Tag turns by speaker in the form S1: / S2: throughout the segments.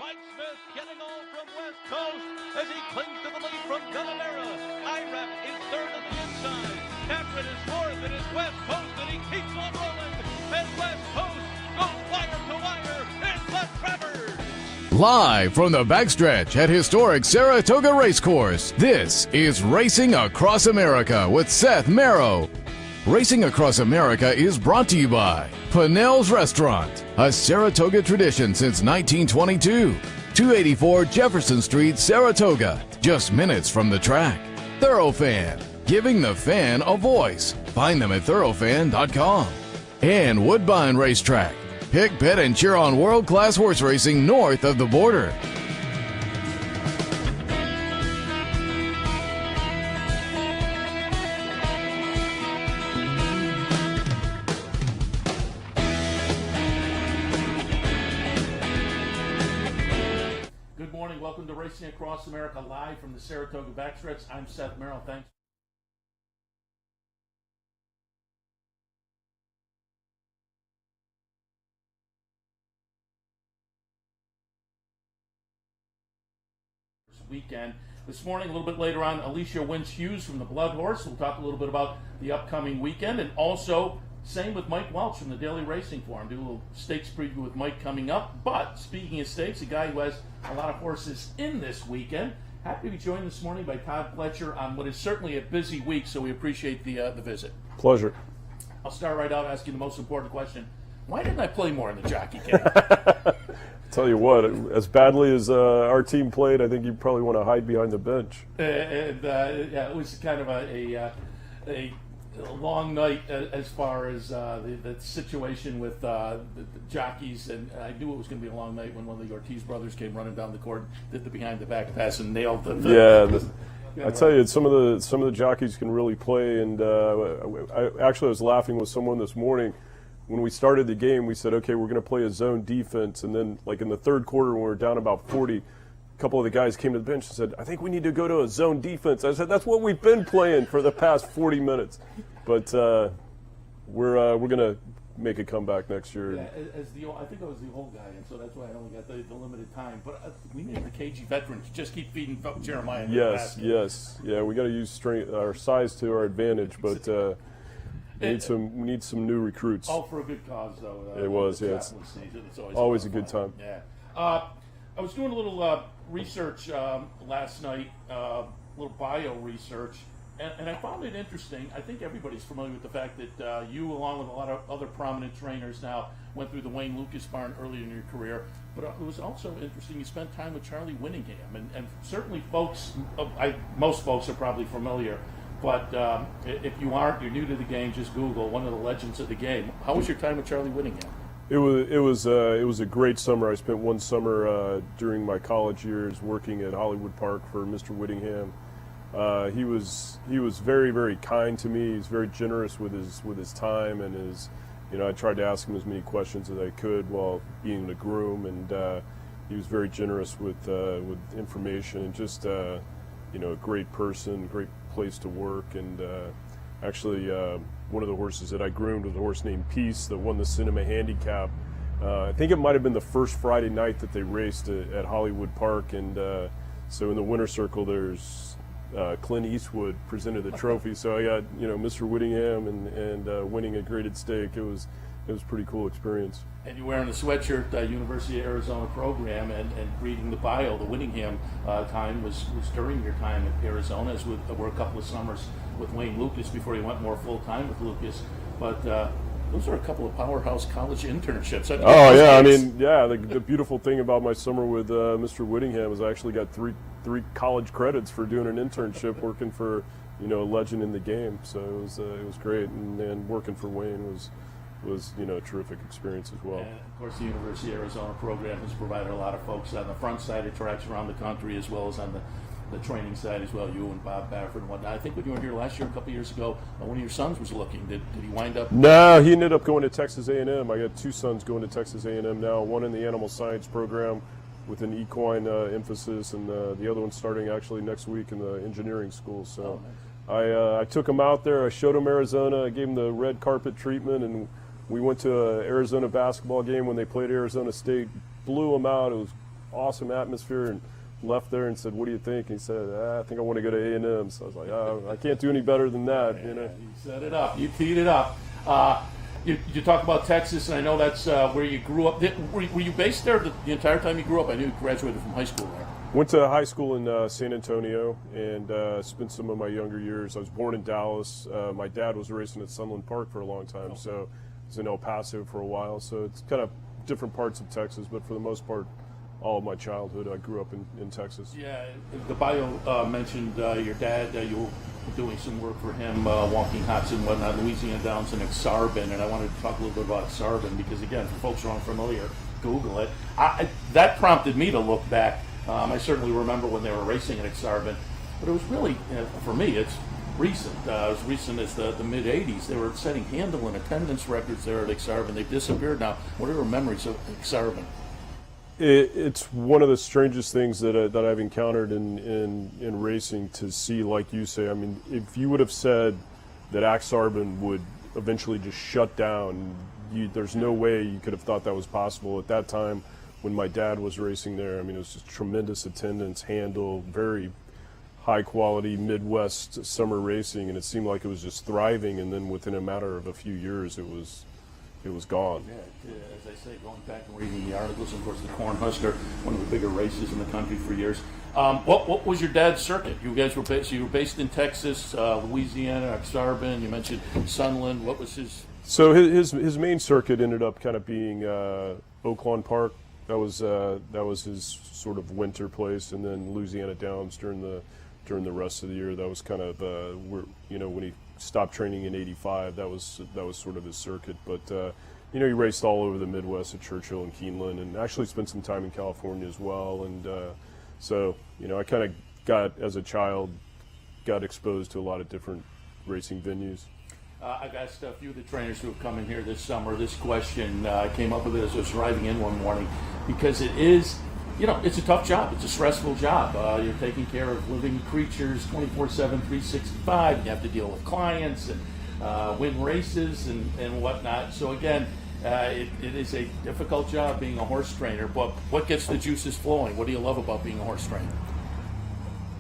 S1: Mike Smith getting all from West Coast as he clings to the lead from Gunnabara. Iraq is third at the inside. Cameron is fourth. It is West Coast, and he keeps on rolling. And West Coast goes wire to wire. It's the Travers.
S2: Live from the backstretch at historic Saratoga Racecourse, this is Racing Across America with Seth Merrow. Racing Across America is brought to you by Pinnell's Restaurant, a Saratoga tradition since 1922. 284 Jefferson Street, Saratoga, just minutes from the track. Thoroughfan, giving the fan a voice. Find them at thoroughfan.com. And Woodbine Racetrack. Pick, bet, and cheer on world-class horse racing north of the border.
S3: Good morning. Welcome to Racing Across America live from the Saratoga backstretch. I'm Seth Merrill. Thanks. Weekend. This morning, a little bit later on, Alicia Wins-Hughes from the Blood Horse. We'll talk a little bit about the upcoming weekend, and also same with Mike Welch from the Daily Racing Forum. Do a little stakes preview with Mike coming up. But speaking of stakes, a guy who has a lot of horses in this weekend. Happy to be joined this morning by Todd Fletcher on what is certainly a busy week, so we appreciate the visit.
S4: Pleasure.
S3: I'll start right out asking the most important question. Why didn't I play more in the jockey game?
S4: Tell you what, as badly as our team played, I think you probably want to hide behind the bench.
S3: Yeah, it was kind of a long night as far as the situation with the jockeys, and I knew it was going to be a long night when one of the Ortiz brothers came running down the court, did the behind the back pass, and nailed the
S4: I tell you, some of the jockeys can really play, and I was laughing with someone this morning. When we started the game, we said, okay, we're going to play a zone defense. And then, like in the third quarter, when we were down about 40, a couple of the guys came to the bench and said, I think we need to go to a zone defense. I said, that's what we've been playing for the past 40 minutes. But we're going to make a comeback next year.
S3: Yeah, I think I was the old guy, and so that's why I only got the limited time. But we need the cagey veterans. Just keep feeding Jeremiah.
S4: Yes. Yeah, we got to use strength, our size to our advantage, but we need some new recruits.
S3: All for a good cause, though.
S4: It was, yeah.
S3: It's
S4: always a good time.
S3: Yeah. I was doing a little research last night, little bio research, and I found it interesting. I think everybody's familiar with the fact that you, along with a lot of other prominent trainers now, went through the Wayne Lukas barn early in your career. But it was also interesting, you spent time with Charlie Winningham, and certainly most folks are probably familiar. But if you aren't, you're new to the game, just Google one of the legends of the game. How was your time with Charlie Winningham?
S4: It was a great summer. I spent one summer during my college years working at Hollywood Park for Mr. Whittingham. He was very, very kind to me. He's very generous with his time and his. I tried to ask him as many questions as I could while being the groom, and he was very generous with information and just a great person, great place to work. And actually one of the horses that I groomed was a horse named Peace that won the Cinema Handicap. I think it might have been the first Friday night that they raced at Hollywood Park, and so in the winner circle there's Clint Eastwood presented the trophy, so I got Mr. Whittingham and winning a graded stake. It was a pretty cool experience.
S3: And you're wearing a sweatshirt, University of Arizona program, and reading the bio. The Whittingham time was during your time at Arizona, as were a couple of summers with Wayne Lukas before he went more full-time with Lukas. But those are a couple of powerhouse college internships.
S4: The beautiful thing about my summer with Mr. Whittingham is I actually got three college credits for doing an internship working for a legend in the game. So it was great, and working for Wayne was a terrific experience as well.
S3: And of course, the University of Arizona program has provided a lot of folks on the front side of tracks around the country, as well as on the training side as well. You and Bob Baffert and whatnot. I think when you were here last year, a couple years ago, one of your sons was looking. Did he wind up?
S4: No, he ended up going to Texas A&M. I got two sons going to Texas A&M now. One in the animal science program with an equine emphasis, and the other one starting actually next week in the engineering school. So nice. I took him out there. I showed him Arizona. I gave him the red carpet treatment, and we went to an Arizona basketball game when they played Arizona State. Blew them out. It was awesome atmosphere, and left there and said, "What do you think?" And he said, "I think I want to go to A&M." So I was like, I can't do any better than that, you know.
S3: You set it up. You teed it up. You talk about Texas, and I know that's where you grew up. Were you based there the entire time you grew up? I knew you graduated from high school there.
S4: Went to high school in San Antonio and spent some of my younger years. I was born in Dallas. My dad was racing at Sunland Park for a long time, so I was in El Paso for a while. So it's kind of different parts of Texas, but for the most part, all of my childhood, I grew up in Texas.
S3: Yeah, the bio mentioned your dad. You were doing some work for him, walking hots and whatnot, Louisiana Downs and Ak-Sar-Ben, and I wanted to talk a little bit about Ak-Sar-Ben because, again, for folks who aren't familiar, Google it. That prompted me to look back. I certainly remember when they were racing at Ak-Sar-Ben, but it was really, for me, it's recent. As recent as the mid-'80s. They were setting handle and attendance records there at Ak-Sar-Ben. They've disappeared now. What are your memories of Ak-Sar-Ben?
S4: It's one of the strangest things that I've encountered in racing to see, like you say. I mean, if you would have said that Ak-Sar-Ben would eventually just shut down, there's no way you could have thought that was possible at that time when my dad was racing there. I mean, it was just tremendous attendance, handle, very high quality Midwest summer racing, and it seemed like it was just thriving. And then within a matter of a few years, it was gone.
S3: Yeah, as I say, going back and reading the articles, of course, the Cornhusker, one of the bigger races in the country for years. What was your dad's circuit? You guys were based in Texas, Louisiana, Ak-Sar-Ben. You mentioned Sunland. What was his?
S4: So his main circuit ended up kind of being Oaklawn Park. That was his sort of winter place, and then Louisiana Downs during the rest of the year. That was kind of when he stopped training in '85. That was sort of his circuit. But he raced all over the Midwest at Churchill and Keeneland, and actually spent some time in California as well. And so I kind of as a child got exposed to a lot of different racing venues.
S3: I've asked a few of the trainers who have come in here this summer. This question came up with it as I was driving in one morning, because it is, it's a tough job. It's a stressful job. You're taking care of living creatures 24/7, 365. You have to deal with clients and win races and whatnot. So again, it is a difficult job being a horse trainer. But what gets the juices flowing? What do you love about being a horse trainer?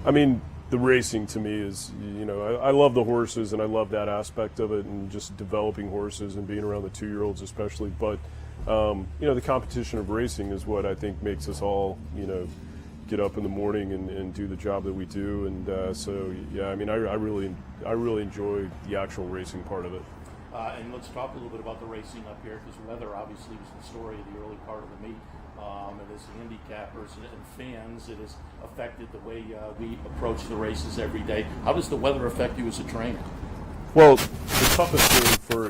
S4: I mean, the racing to me is, I love the horses, and I love that aspect of it, and just developing horses and being around the 2-year-olds especially. But the competition of racing is what I think makes us all, get up in the morning and do the job that we do. And so, yeah, I mean, I really enjoy the actual racing part of it.
S3: And let's talk a little bit about the racing up here, because weather obviously was the story of the early part of the meet. And as handicappers and fans, it has affected the way we approach the races every day. How does the weather affect you as a trainer?
S4: Well, the toughest thing for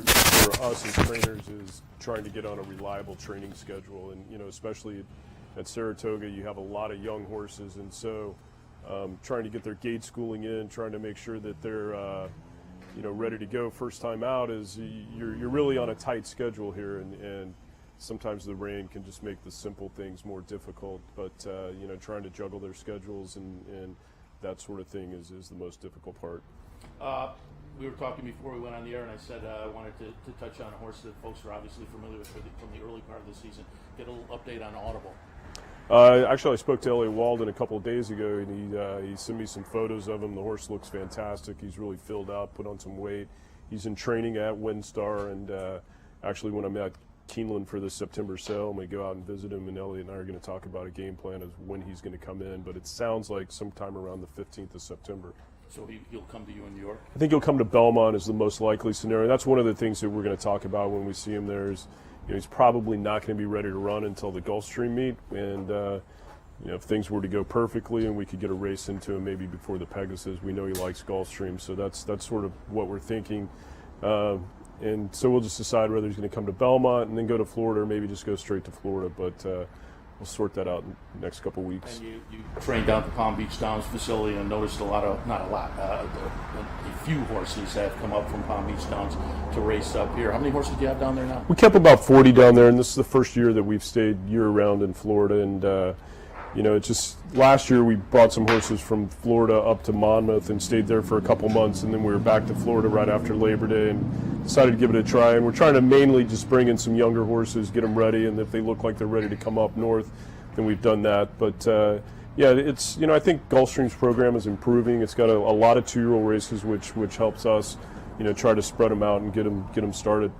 S4: us as trainers is trying to get on a reliable training schedule. And, especially at Saratoga, you have a lot of young horses. And so trying to get their gate schooling in, trying to make sure that they're, ready to go first time out, is you're really on a tight schedule here. And sometimes the rain can just make the simple things more difficult. But, trying to juggle their schedules and that sort of thing is the most difficult part.
S3: We were talking before we went on the air, and I said I wanted to touch on a horse that folks are obviously familiar with from the early part of the season. Get a little update on Audible.
S4: Actually, I spoke to Elliot Walden a couple of days ago, and he sent me some photos of him. The horse looks fantastic. He's really filled out, put on some weight. He's in training at WinStar, and actually when I'm at Keeneland for the September sale, I'm going to go out and visit him, and Elliot and I are going to talk about a game plan of when he's going to come in, but it sounds like sometime around the 15th of September.
S3: So he'll come to you in New York?
S4: I think he'll come to Belmont is the most likely scenario. That's one of the things that we're going to talk about when we see him there is, he's probably not going to be ready to run until the Gulfstream meet, and if things were to go perfectly and we could get a race into him maybe before the Pegasus, we know he likes Gulfstream, so that's sort of what we're thinking. And so we'll just decide whether he's going to come to Belmont and then go to Florida, or maybe just go straight to Florida. But we'll sort that out in the next couple of weeks.
S3: And you trained down at the Palm Beach Downs facility and noticed a few horses have come up from Palm Beach Downs to race up here. How many horses do you have down there now?
S4: We kept about 40 down there, and this is the first year that we've stayed year-round in Florida. And it's just last year we brought some horses from Florida up to Monmouth and stayed there for a couple months, and then we were back to Florida right after Labor Day and decided to give it a try. And we're trying to mainly just bring in some younger horses, get them ready, and if they look like they're ready to come up north, we've done that. But yeah, it's, I think Gulfstream's program is improving. It's got a lot of 2-year-old races, which helps us, try to spread them out and get them started.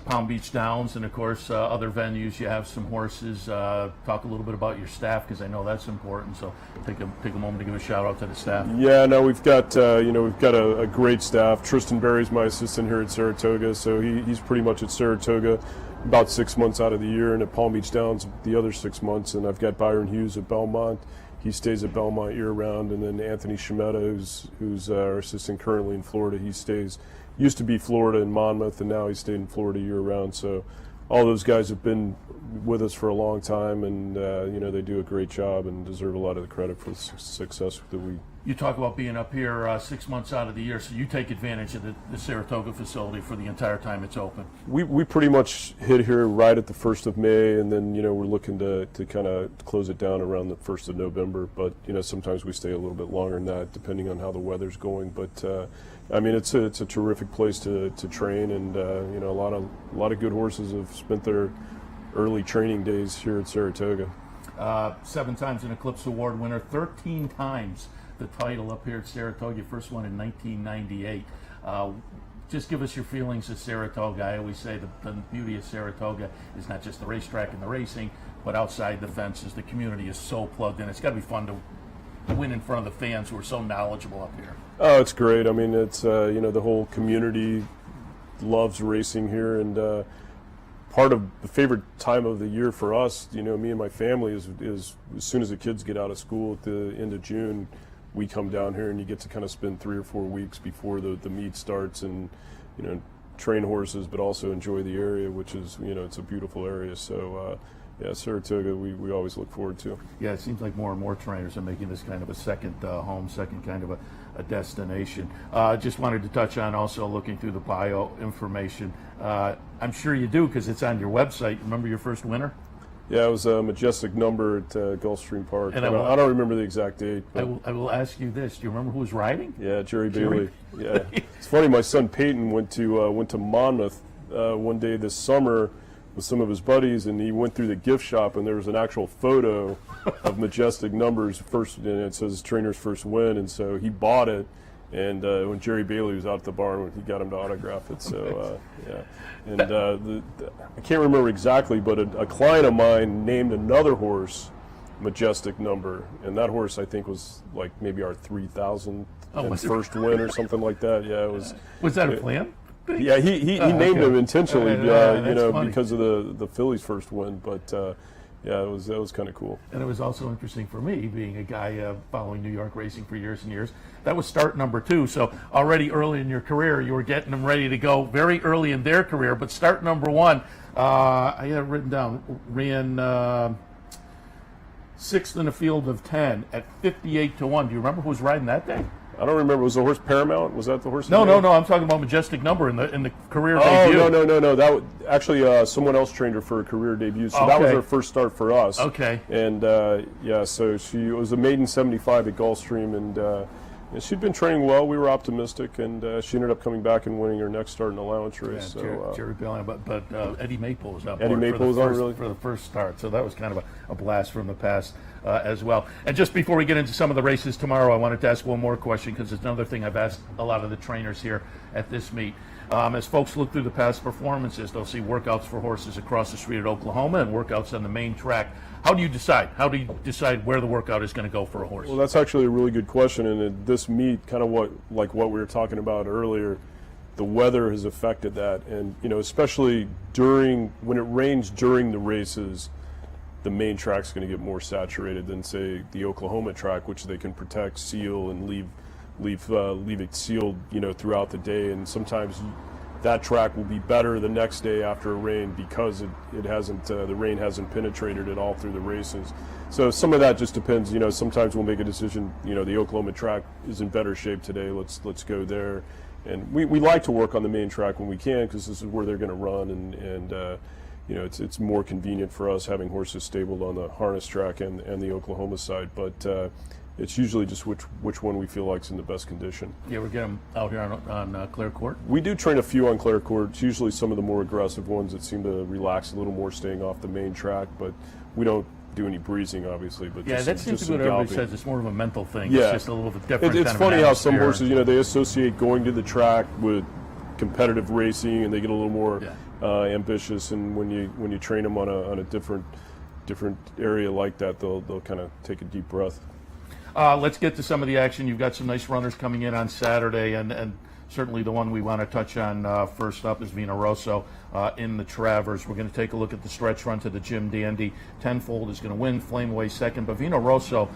S3: Palm Beach Downs, and of course other venues. You have some horses. Talk a little bit about your staff, because I know that's important. So take a moment to give a shout out to the staff.
S4: Yeah, no, we've got a great staff. Tristan Berry's my assistant here at Saratoga, so he's pretty much at Saratoga about 6 months out of the year, and at Palm Beach Downs the other 6 months. And I've got Byron Hughes at Belmont. He stays at Belmont year round, and then Anthony Shimetta, who's our assistant currently in Florida. He used to be Florida in Monmouth, and now he stayed in Florida year round. So all those guys have been with us for a long time, and they do a great job and deserve a lot of the credit for the success that we.
S3: You talk about being up here 6 months out of the year, so you take advantage of the Saratoga facility for the entire time it's open.
S4: We pretty much hit here right at the 1st of May, and then we're looking to kind of close it down around the 1st of November. But sometimes we stay a little bit longer than that, depending on how the weather's going. But I mean, it's a terrific place to train, and a lot of good horses have spent their early training days here at Saratoga.
S3: 7 times an Eclipse Award winner, 13 times the title up here at Saratoga. First one in 1998. Just give us your feelings of Saratoga. I always say the beauty of Saratoga is not just the racetrack and the racing, but outside the fences. The community is so plugged in. It's got to be fun to win in front of the fans who are so knowledgeable up here.
S4: Oh, it's great. I mean, it's the whole community loves racing here, and part of the favorite time of the year for us, me and my family, is as soon as the kids get out of school at the end of June, we come down here, and you get to kind of spend 3 or 4 weeks before the meet starts, and train horses, but also enjoy the area, which is it's a beautiful area. So yeah, Saratoga we always look forward to.
S3: Yeah, it seems like more and more trainers are making this kind of a second home, second kind of a destination. Just wanted to touch on also looking through the bio information. I'm sure you do, because it's on your website. Remember your first winner?
S4: Yeah, it was a Majestic Number at Gulfstream Park. And I don't remember the exact date.
S3: I will ask you this: do you remember who was riding?
S4: Yeah, Jerry Bailey. Yeah, it's funny. My son Peyton went to Monmouth one day this summer with some of his buddies, and he went through the gift shop, and there was an actual photo of Majestic Numbers first, and it says trainer's first win, and so he bought it. And when Jerry Bailey was out at the barn, he got him to autograph it. So yeah, and I can't remember exactly, but a client of mine named another horse Majestic Number, and that horse I think was like maybe our 3,000th first win or something like that. Yeah, it was.
S3: Was that a plan?
S4: Yeah, he named him intentionally,
S3: funny.
S4: because of the Phillies' first win, but. Yeah, that was kind of cool.
S3: And it was also interesting for me, being a guy following New York racing for years and years. That was start number 2. So already early in your career, you were getting them ready to go very early in their career. But start number 1, I had it written down, ran 6th in a field of 10 at 58 to 1. Do you remember who was riding that day?
S4: I don't remember. Was the horse Paramount? Was that the horse?
S3: No. I'm talking about Majestic Number in the career debut.
S4: Oh, no. That actually someone else trained her for a career debut. So that was her first start for us.
S3: Okay.
S4: And so she was a maiden 75 at Gulfstream, and she'd been training well. We were optimistic, and she ended up coming back and winning her next start in the allowance race.
S3: Yeah, Jerry Bailey, but Eddie Maple was up
S4: Eddie Maple was on really
S3: for the first start. So that was kind of a blast from the past. As well. And just before we get into some of the races tomorrow, I wanted to ask one more question, because it's another thing I've asked a lot of the trainers here at this meet. As folks look through the past performances, they'll see workouts for horses across the street at Oklahoma and workouts on the main track. How do you decide? How do you decide where the workout is going to go for a horse?
S4: Well, that's actually a really good question. And at this meet, kind of what we were talking about earlier, the weather has affected that. And, especially when it rains during the races, the main track's going to get more saturated than, say, the Oklahoma track, which they can protect, seal, and leave it sealed, throughout the day. And sometimes that track will be better the next day after a rain, because it hasn't the rain hasn't penetrated it all through the races. So some of that just depends. Sometimes we'll make a decision. The Oklahoma track is in better shape today. Let's go there. And we like to work on the main track when we can, because this is where they're going to run, and it's more convenient for us having horses stabled on the harness track and the Oklahoma side. But it's usually just which one we feel like's in the best condition.
S3: You ever get them out here on Clare Court?
S4: We do train a few on Clare Court. It's usually some of the more aggressive ones that seem to relax a little more, staying off the main track. But we don't do any breezing, obviously. But
S3: Yeah,
S4: just
S3: that
S4: some,
S3: seems
S4: just
S3: to be what
S4: some
S3: everybody
S4: galloping.
S3: says. It's more of a mental thing.
S4: Yeah.
S3: It's just a little bit different.
S4: It's
S3: kind of
S4: funny
S3: an
S4: how some
S3: atmosphere.
S4: horses, they associate going to the track with competitive racing, and they get a little more ambitious. And when you train them on a different area like that, they'll kind of take a deep breath.
S3: Let's get to some of the action. You've got some nice runners coming in on Saturday, and certainly the one we want to touch on first up is Vino Rosso in the Travers. We're going to take a look at the stretch run to the Jim Dandy. Tenfold is going to win, Flame Away second, but Vino Rosso,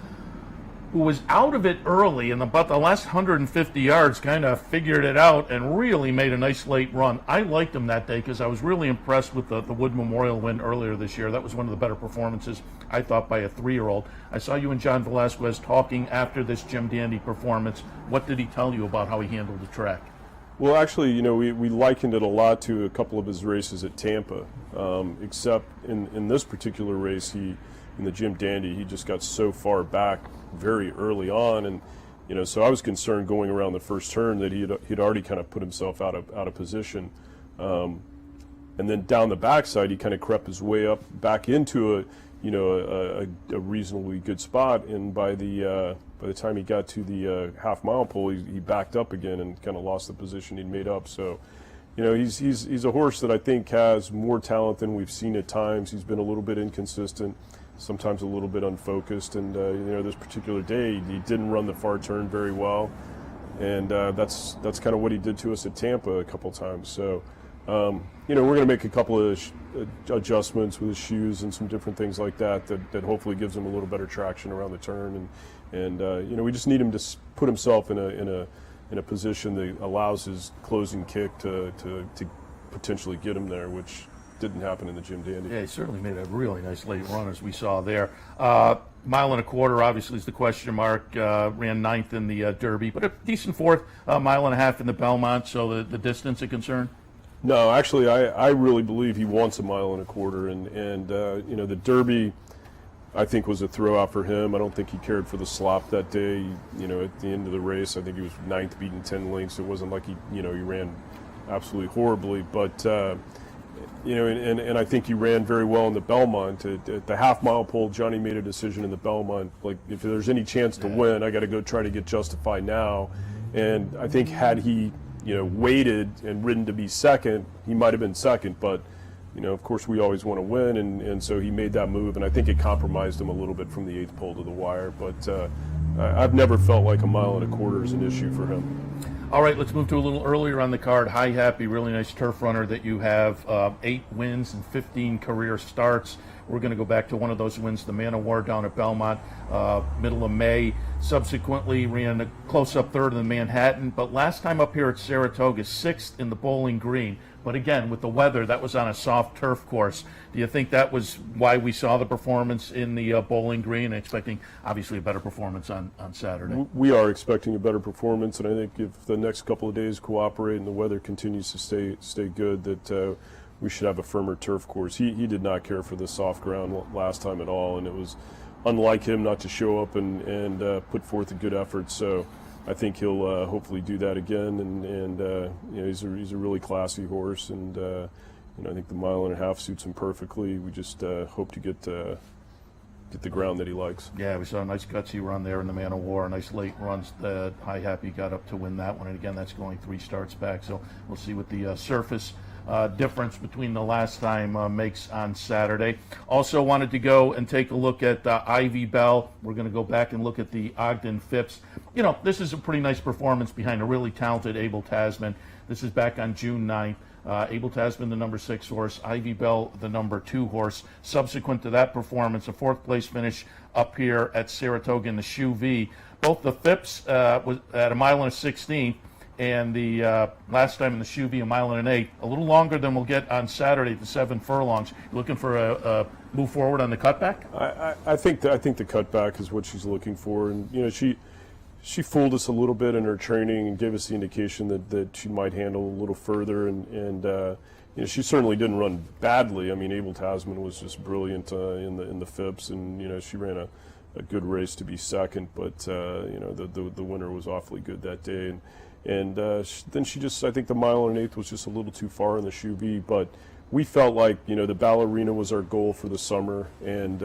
S3: who was out of it early in about the last 150 yards, kind of figured it out and really made a nice late run. I liked him that day because I was really impressed with the Wood Memorial win earlier this year. That was one of the better performances, I thought, by a 3-year-old. I saw you and John Velasquez talking after this Jim Dandy performance. What did he tell you about how he handled the track?
S4: Well, actually, we likened it a lot to a couple of his races at Tampa, except in this particular race, in the Jim Dandy, he just got so far back very early on, and so I was concerned going around the first turn that he'd already kind of put himself out of position, and then down the backside he kind of crept his way up back into a reasonably good spot, and by the time he got to the half-mile pole, he backed up again and kind of lost the position he'd made up. So, he's a horse that I think has more talent than we've seen at times. He's been a little bit inconsistent, sometimes a little bit unfocused, and this particular day he didn't run the far turn very well, and that's kind of what he did to us at Tampa a couple times. So we're going to make a couple of adjustments with his shoes and some different things like that hopefully gives him a little better traction around the turn, and we just need him to put himself in a position that allows his closing kick to potentially get him there, which didn't happen in the Jim Dandy.
S3: Yeah, he certainly made a really nice late run, as we saw there. Mile and a quarter, obviously, is the question mark. Ran 9th in the Derby, but a decent 4th, mile and a half in the Belmont. So the distance a concern?
S4: No, actually, I really believe he wants a mile and a quarter, and the Derby, I think, was a throw out for him. I don't think he cared for the slop that day. At the end of the race, I think he was 9th, beating 10 lengths. It wasn't like he ran absolutely horribly, but. And I think he ran very well in the Belmont. At the half-mile pole, Johnny made a decision in the Belmont, like, if there's any chance to win, I got to go try to get Justified now. And I think had he, waited and ridden to be second, he might have been second. But, of course, we always want to win, and so he made that move. And I think it compromised him a little bit from the 8th pole to the wire. But I've never felt like a mile and a quarter is an issue for him.
S3: All right, let's move to a little earlier on the card. High Happy, really nice turf runner that you have. 8 wins and 15 career starts. We're going to go back to one of those wins, the Man of War down at Belmont, middle of May. Subsequently ran a close-up 3rd in the Manhattan, but last time up here at Saratoga, 6th in the Bowling Green. But again, with the weather, that was on a soft turf course. Do you think that was why we saw the performance in the Bowling Green, and expecting, obviously, a better performance on Saturday?
S4: We are expecting a better performance, and I think if the next couple of days cooperate and the weather continues to stay good, that we should have a firmer turf course. He did not care for the soft ground last time at all, and it was unlike him not to show up and put forth a good effort. So I think he'll hopefully do that again, and he's a really classy horse, and I think the mile and a half suits him perfectly. We just hope to get the ground that he likes.
S3: Yeah, we saw a nice gutsy run there in the Man of War, a nice late runs that High Happy got up to win that one, and again, that's going 3 starts back, so we'll see what the surface difference between the last time makes on Saturday. Also wanted to go and take a look at Ivy Bell. We're going to go back and look at the Ogden Phipps. This is a pretty nice performance behind a really talented Abel Tasman. This is back on June 9th. Abel Tasman, the number 6 horse, Ivy Bell, the number 2 horse. Subsequent to that performance, a 4th place finish up here at Saratoga in the Shoe V. Both the Phipps was at a mile and a 16th, and the last time in the Shoe V, a mile and an 8th. A little longer than we'll get on Saturday at the 7 furlongs. You looking for a move forward on the cutback?
S4: I think the cutback is what she's looking for, and she fooled us a little bit in her training and gave us the indication that she might handle a little further, and she certainly didn't run badly. I mean, Abel Tasman was just brilliant in the Phipps, and she ran a good race to be second, but the winner was awfully good that day, and then she just, I think the mile and an eighth was just a little too far in the Shoe V, but we felt like the ballerina was our goal for the summer, and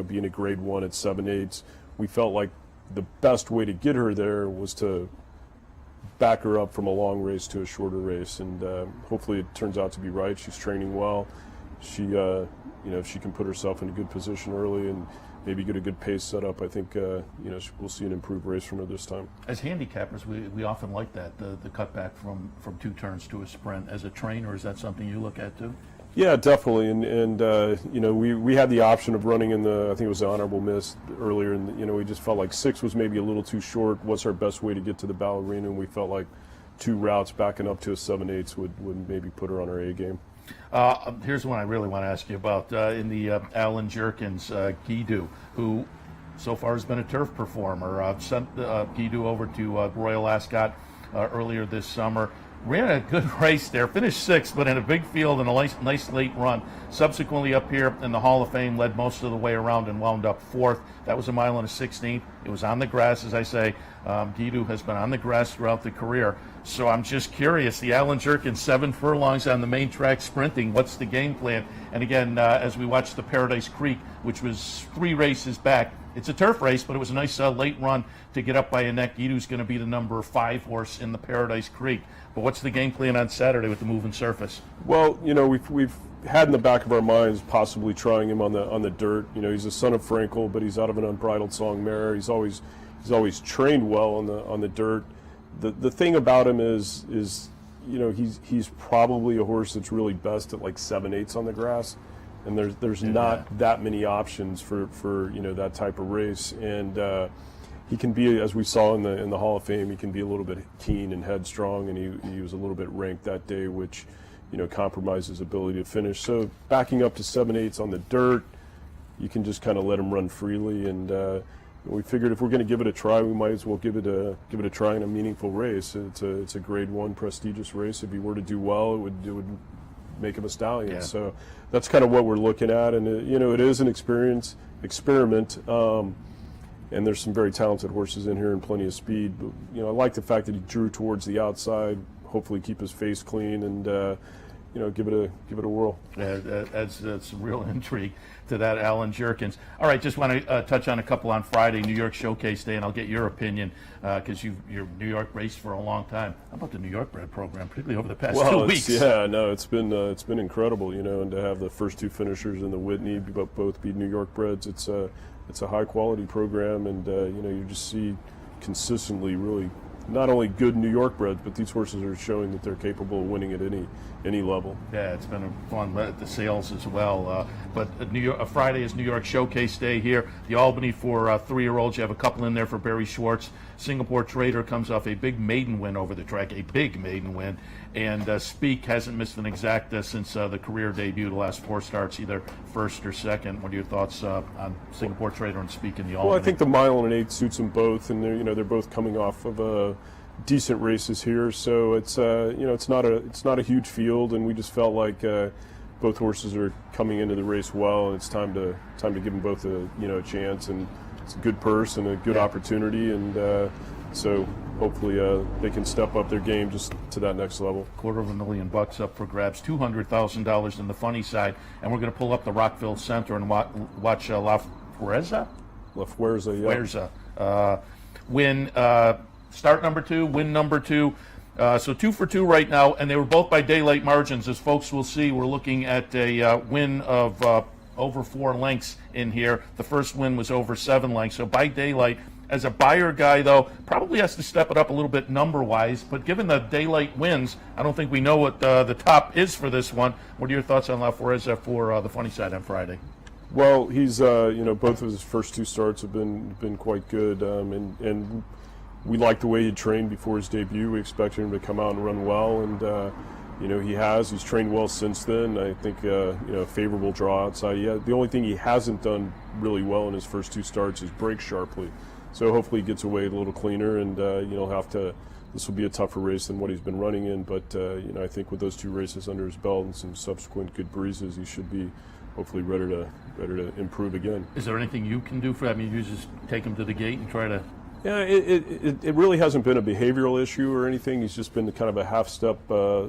S4: being a grade 1 at 7/8, we felt like the best way to get her there was to back her up from a long race to a shorter race, and hopefully it turns out to be right. She's training well. She, if she can put herself in a good position early and maybe get a good pace set up, I think we'll see an improved race from her this time. As
S3: handicappers, we often like that, the cutback from 2 turns to a sprint. As a trainer, is that something you look at too?
S4: Yeah, definitely, and we had the option of running in I think it was the honorable miss earlier, and we just felt like 6 was maybe a little too short. What's our best way to get to the ballerina? And we felt like 2 routes backing up to a 7/8 would maybe put her on her A game.
S3: Here's one I really want to ask you about. In the Alan Jerkins, Guido, who so far has been a turf performer, sent Guido over to Royal Ascot earlier this summer. Ran a good race there, finished 6th, but in a big field and a nice late run. Subsequently up here in the Hall of Fame, led most of the way around and wound up 4th. That was a mile and a 16th. It was on the grass, as I say. Guido has been on the grass throughout the career. So I'm just curious, the Alan Jerkins 7 furlongs on the main track sprinting, what's the game plan? And again, as we watched the Paradise Creek, which was 3 races back, it's a turf race, but it was a nice late run to get up by a neck. Guido's going to be the number 5 horse in the Paradise Creek. But what's the game plan on Saturday with the moving surface?
S4: Well, we've had in the back of our minds possibly trying him on the dirt. He's a son of Frankel, but he's out of an unbridled song mare. He's always trained well on the dirt. The thing about him is he's probably a horse that's really best at like 7/8 on the grass, and there's not that many options for that type of race, and he can be, as we saw in the Hall of Fame, he can be a little bit keen and headstrong, and he was a little bit ranked that day, which compromised his ability to finish. So backing up to 7/8 on the dirt, you can just kind of let him run freely, and we figured if we're going to give it a try, we might as well give it a try in a meaningful race. It's a grade 1 prestigious race. If he were to do well, it would make him a stallion. Yeah. So that's kind of what we're looking at, and it is an experiment. And there's some very talented horses in here and plenty of speed. But I like the fact that he drew towards the outside. Hopefully, keep his face clean and give it a whirl.
S3: That's some real intrigue to that Alan Jerkins. All right, just want to touch on a couple on Friday, New York Showcase Day, and I'll get your opinion because you're New York raced for a long time. How about the New York bred program, particularly over the past 2 weeks?
S4: It's been incredible, and to have the first 2 finishers in the Whitney both be New York breds, it's a high quality program, and you just see consistently really not only good New York breds, but these horses are showing that they're capable of winning at any level.
S3: Yeah, it's been a fun at the sales as well. But Friday is New York Showcase Day here. The Albany for 3-year-olds. You have a couple in there for Barry Schwartz. Singapore Trader comes off a big maiden win over the track, a big maiden win. And Speak hasn't missed an exacta since the career debut. The last 4 starts, either first or second. What are your thoughts on Singapore Trader and Speak in the Albany?
S4: Well, I think the mile and an 8 suits them both, and they're both coming off of decent races here. So it's it's not a huge field, and we just felt like both horses are coming into the race well, and it's time to give them both a chance, and it's a good purse and a good opportunity, and so hopefully they can step up their game just to that next level.
S3: $250,000 up for grabs, $200,000 in the funny side, and we're going to pull up the Rockville Center and watch La Fuerza.
S4: La Fuerza, yeah.
S3: Fuerza. Win start number 2, win number 2. So 2 for 2 right now, and they were both by daylight margins. As folks will see, we're looking at a win of over 4 lengths in here. The first win was over 7 lengths, so by daylight. As a buyer guy, though, probably has to step it up a little bit number-wise, but given the daylight wins, I don't think we know what the top is for this one. What are your thoughts on La Fuerza for the funny side on Friday?
S4: Well, he's both of his first 2 starts have been quite good, and we like the way he trained before his debut. We expected him to come out and run well, and he has. He's trained well since then. I think a favorable draw outside. The only thing he hasn't done really well in his first 2 starts is break sharply. So hopefully he gets away a little cleaner, and this will be a tougher race than what he's been running in. But I think with those 2 races under his belt and some subsequent good breezes, he should be hopefully ready to improve again.
S3: Is there anything you can do for that? I mean, you just take him to the gate and try to...
S4: Yeah, it really hasn't been a behavioral issue or anything. He's just been kind of a half step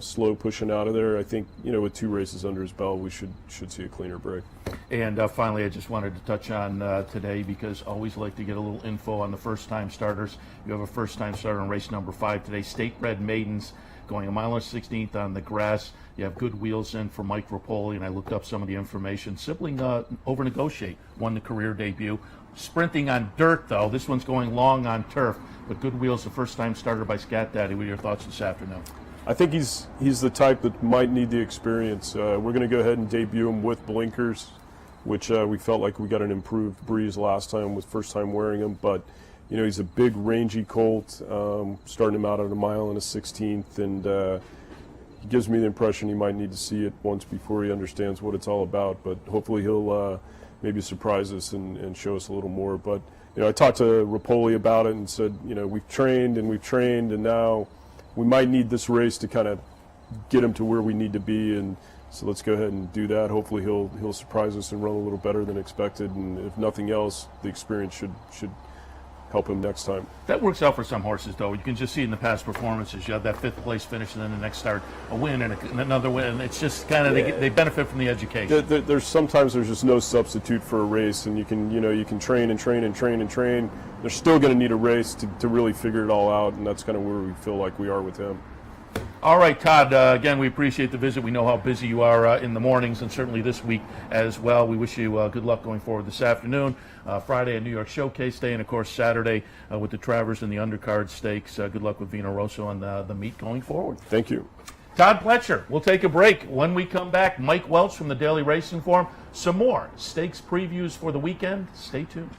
S4: slow pushing out of there. I think, with 2 races under his belt, we should see a cleaner break.
S3: And finally, I just wanted to touch on today, because I always like to get a little info on the first-time starters. You have a first-time starter in race number 5 today, State-Bred Maidens, going 1 16th on the grass. You have good wheels in for Mike Rapoli, and I looked up some of the information. Sibling Over Negotiate won the career debut. Sprinting on dirt, though. This one's going long on turf, but good wheels, the first-time starter by Scat Daddy. What are your thoughts this afternoon?
S4: I think he's the type that might need the experience. We're going to go ahead and debut him with blinkers, which we felt like we got an improved breeze last time with first time wearing them. But he's a big, rangy colt, starting him out at 1 16th, and he gives me the impression he might need to see it once before he understands what it's all about. But hopefully he'll maybe surprise us and show us a little more. But I talked to Rapoli about it and said, we've trained, and now we might need this race to kind of get him to where we need to be, and so let's go ahead and do that. Hopefully he'll surprise us and run a little better than expected, and if nothing else, the experience should help him next time.
S3: That works out for some horses, though. You can just see in the past performances, you have that 5th place finish, and then the next start, a win and another win. It's just kind of they benefit from the education.
S4: There's sometimes just no substitute for a race, and you can train and train and train and train. They're still going to need a race to really figure it all out, and that's kind of where we feel like we are with him.
S3: All right, Todd, again, we appreciate the visit. We know how busy you are in the mornings, and certainly this week as well. We wish you good luck going forward this afternoon. Friday, a New York Showcase Day, and, of course, Saturday with the Travers and the Undercard Stakes. Good luck with Vino Rosso on the meet going forward.
S4: Thank you.
S3: Todd Pletcher, we'll take a break. When we come back, Mike Welch from the Daily Racing Form. Some more stakes previews for the weekend. Stay tuned.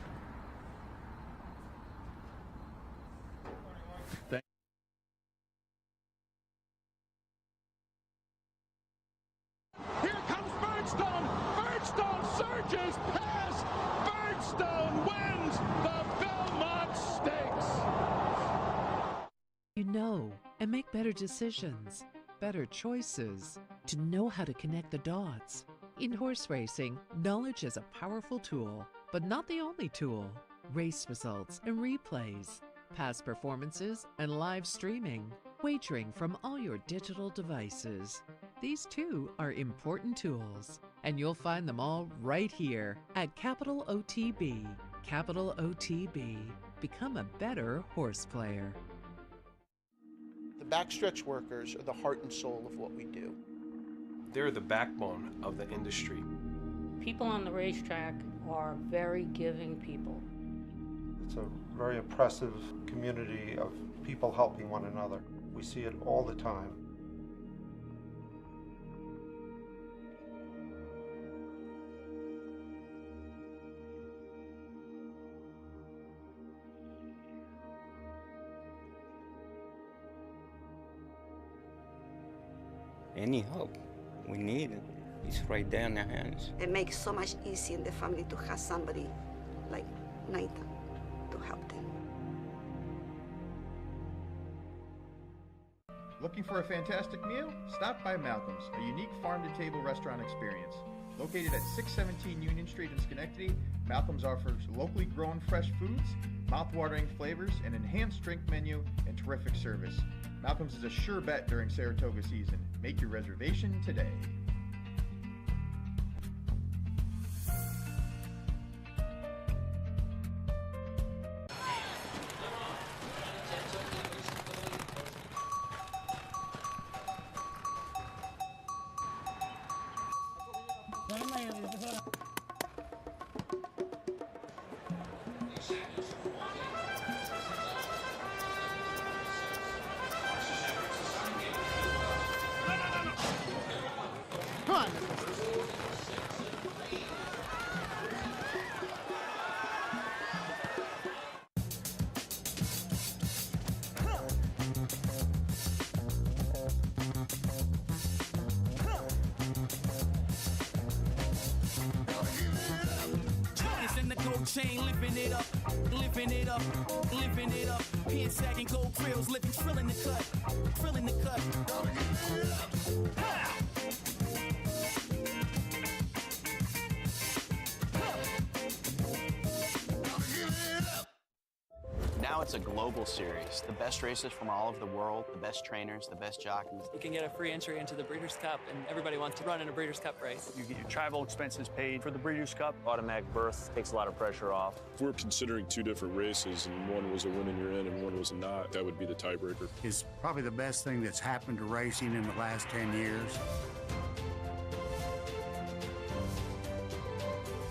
S5: Surges past. Birdstone wins the Belmont Stakes.
S6: And make better decisions, better choices, to know how to connect the dots. In horse racing, knowledge is a powerful tool, but not the only tool. Race results and replays, past performances and live streaming, wagering from all your digital devices. These too are important tools, and you'll find them all right here at Capital OTB. Capital OTB. Become a better horse player.
S7: The backstretch workers are the heart and soul of what we do.
S8: They're the backbone of the industry.
S9: People on the racetrack are very giving people.
S10: It's a very oppressive community of people helping one another. We see it all the time.
S11: Any help we need it. It's right there in their hands.
S12: It makes so much easier in the family to have somebody like Nathan to help them.
S13: Looking for a fantastic meal? Stop by Malcolm's, a unique farm-to-table restaurant experience. Located at 617 Union Street in Schenectady, Malcolm's offers locally grown fresh foods, mouth-watering flavors, an enhanced drink menu, and terrific service. Malcolm's is a sure bet during Saratoga season. Make your reservation today.
S14: Chain, living it up, living it up, living it up. Pin sagging gold grills, living, trilling the cut, trilling the cut.
S15: Now it's a global series. The best races from all over the world, the best trainers, the best jockeys.
S16: You can get a free entry into the Breeders' Cup, and everybody wants to run in a Breeders' Cup race.
S17: You get your travel expenses paid for the Breeders' Cup. Automatic berth takes a lot of pressure off.
S4: If we're considering two different races and one was a win and you're in and one was a not, that would be the tiebreaker.
S18: It's probably the best thing that's happened to racing in the last 10 years.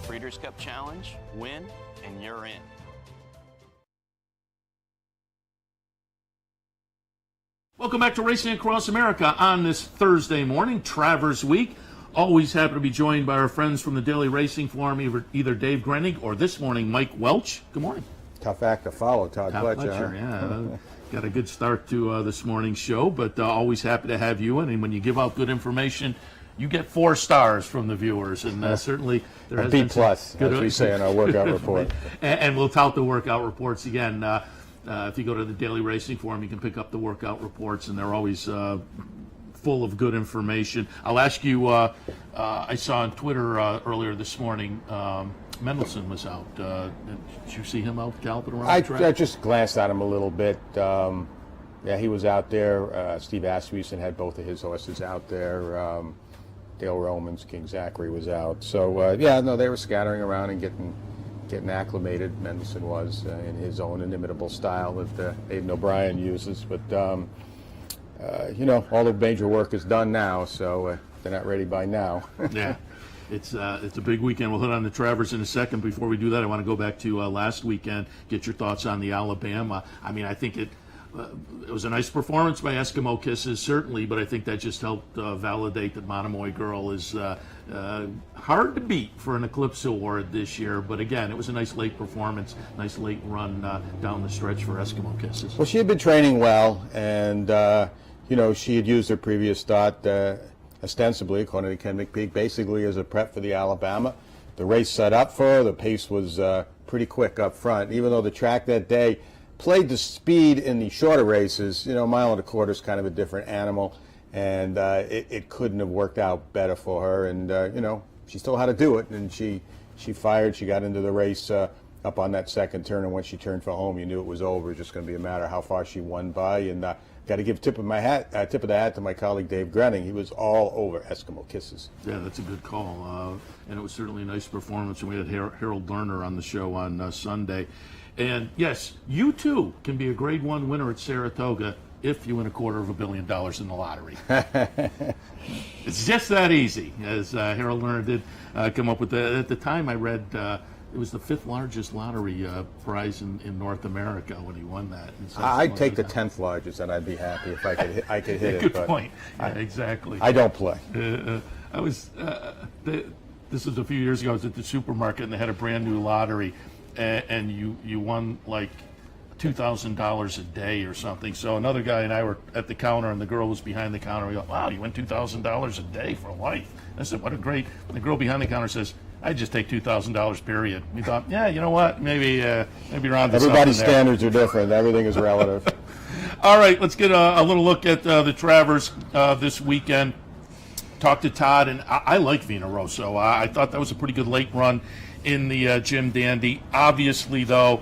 S15: Breeders' Cup Challenge, win, and you're in.
S3: Welcome back to Racing Across America on this Thursday morning, Travers Week. Always happy to be joined by our friends from the Daily Racing Forum, either Dave Grenig or this morning Mike Welch. Good morning.
S19: Tough act to follow, Todd Pletcher.
S3: Huh? Yeah. Got a good start to this morning's show, but always happy to have you in. And when you give out good information, you get 4 stars from the viewers, and certainly there has been
S19: B+, as we say in our workout report.
S3: And we'll tout the workout reports again. If you go to the Daily Racing Forum, you can pick up the workout reports, and they're always full of good information. I'll ask you, I saw on Twitter earlier this morning, Mendelssohn was out. Did you see him out galloping around the track?
S19: I just glanced at him a little bit. Yeah, he was out there. Steve Asmussen had both of his horses out there. Dale Romans, King Zachary was out. So, they were scattering around and getting acclimated. Mendelssohn was in his own inimitable style that Aidan O'Brien uses. But, all the major work is done now, so they're not ready by now.
S3: Yeah. It's a big weekend. We'll hit on the Travers in a second. Before we do that, I want to go back to last weekend, get your thoughts on the Alabama. I mean, I think it was a nice performance by Eskimo Kisses, certainly, but I think that just helped validate that Monomoy Girl is hard to beat for an Eclipse Award this year. But again, it was a nice late performance, nice late run down the stretch for Eskimo Kisses.
S19: Well, she had been training well, and, she had used her previous start ostensibly, according to Ken McPeak, basically as a prep for the Alabama. The race set up for her. The pace was pretty quick up front, even though the track that day played the speed in the shorter races. Mile and a quarter is kind of a different animal, and it couldn't have worked out better for her. And, she still had to do it, and she fired. She got into the race up on that second turn, and once she turned for home, you knew it was over. It was just going to be a matter of how far she won by. And got to give tip of the hat to my colleague Dave Grening. He was all over Eskimo Kisses.
S3: Yeah, that's a good call, and it was certainly a nice performance. And we had Harold Lerner on the show on Sunday. And yes, you too can be a Grade 1 winner at Saratoga if you win $250 million in the lottery. It's just that easy, as Harold Lerner did come up with that. At the time, I read it was the 5th largest lottery prize in North America when he won that.
S19: I'd take the 10th largest, and I'd be happy if I could hit
S3: Good
S19: it. Good
S3: point. Yeah, exactly.
S19: I don't play.
S3: This was a few years ago. I was at the supermarket, and they had a brand new lottery, and you won like $2,000 a day or something. So another guy and I were at the counter, and the girl was behind the counter. We go, "Wow, you win $2,000 a day for life." I said, "What a great!" The girl behind the counter says, "I'd just take $2,000 period." We thought, yeah, you know what? Maybe you're on to
S19: Everybody's
S3: something there.
S19: standards are different. Everything is relative.
S3: All right, let's get a little look at the Travers this weekend. Talk to Todd, and I like Vina Rosso. I thought that was a pretty good late run in the Jim Dandy. Obviously, though,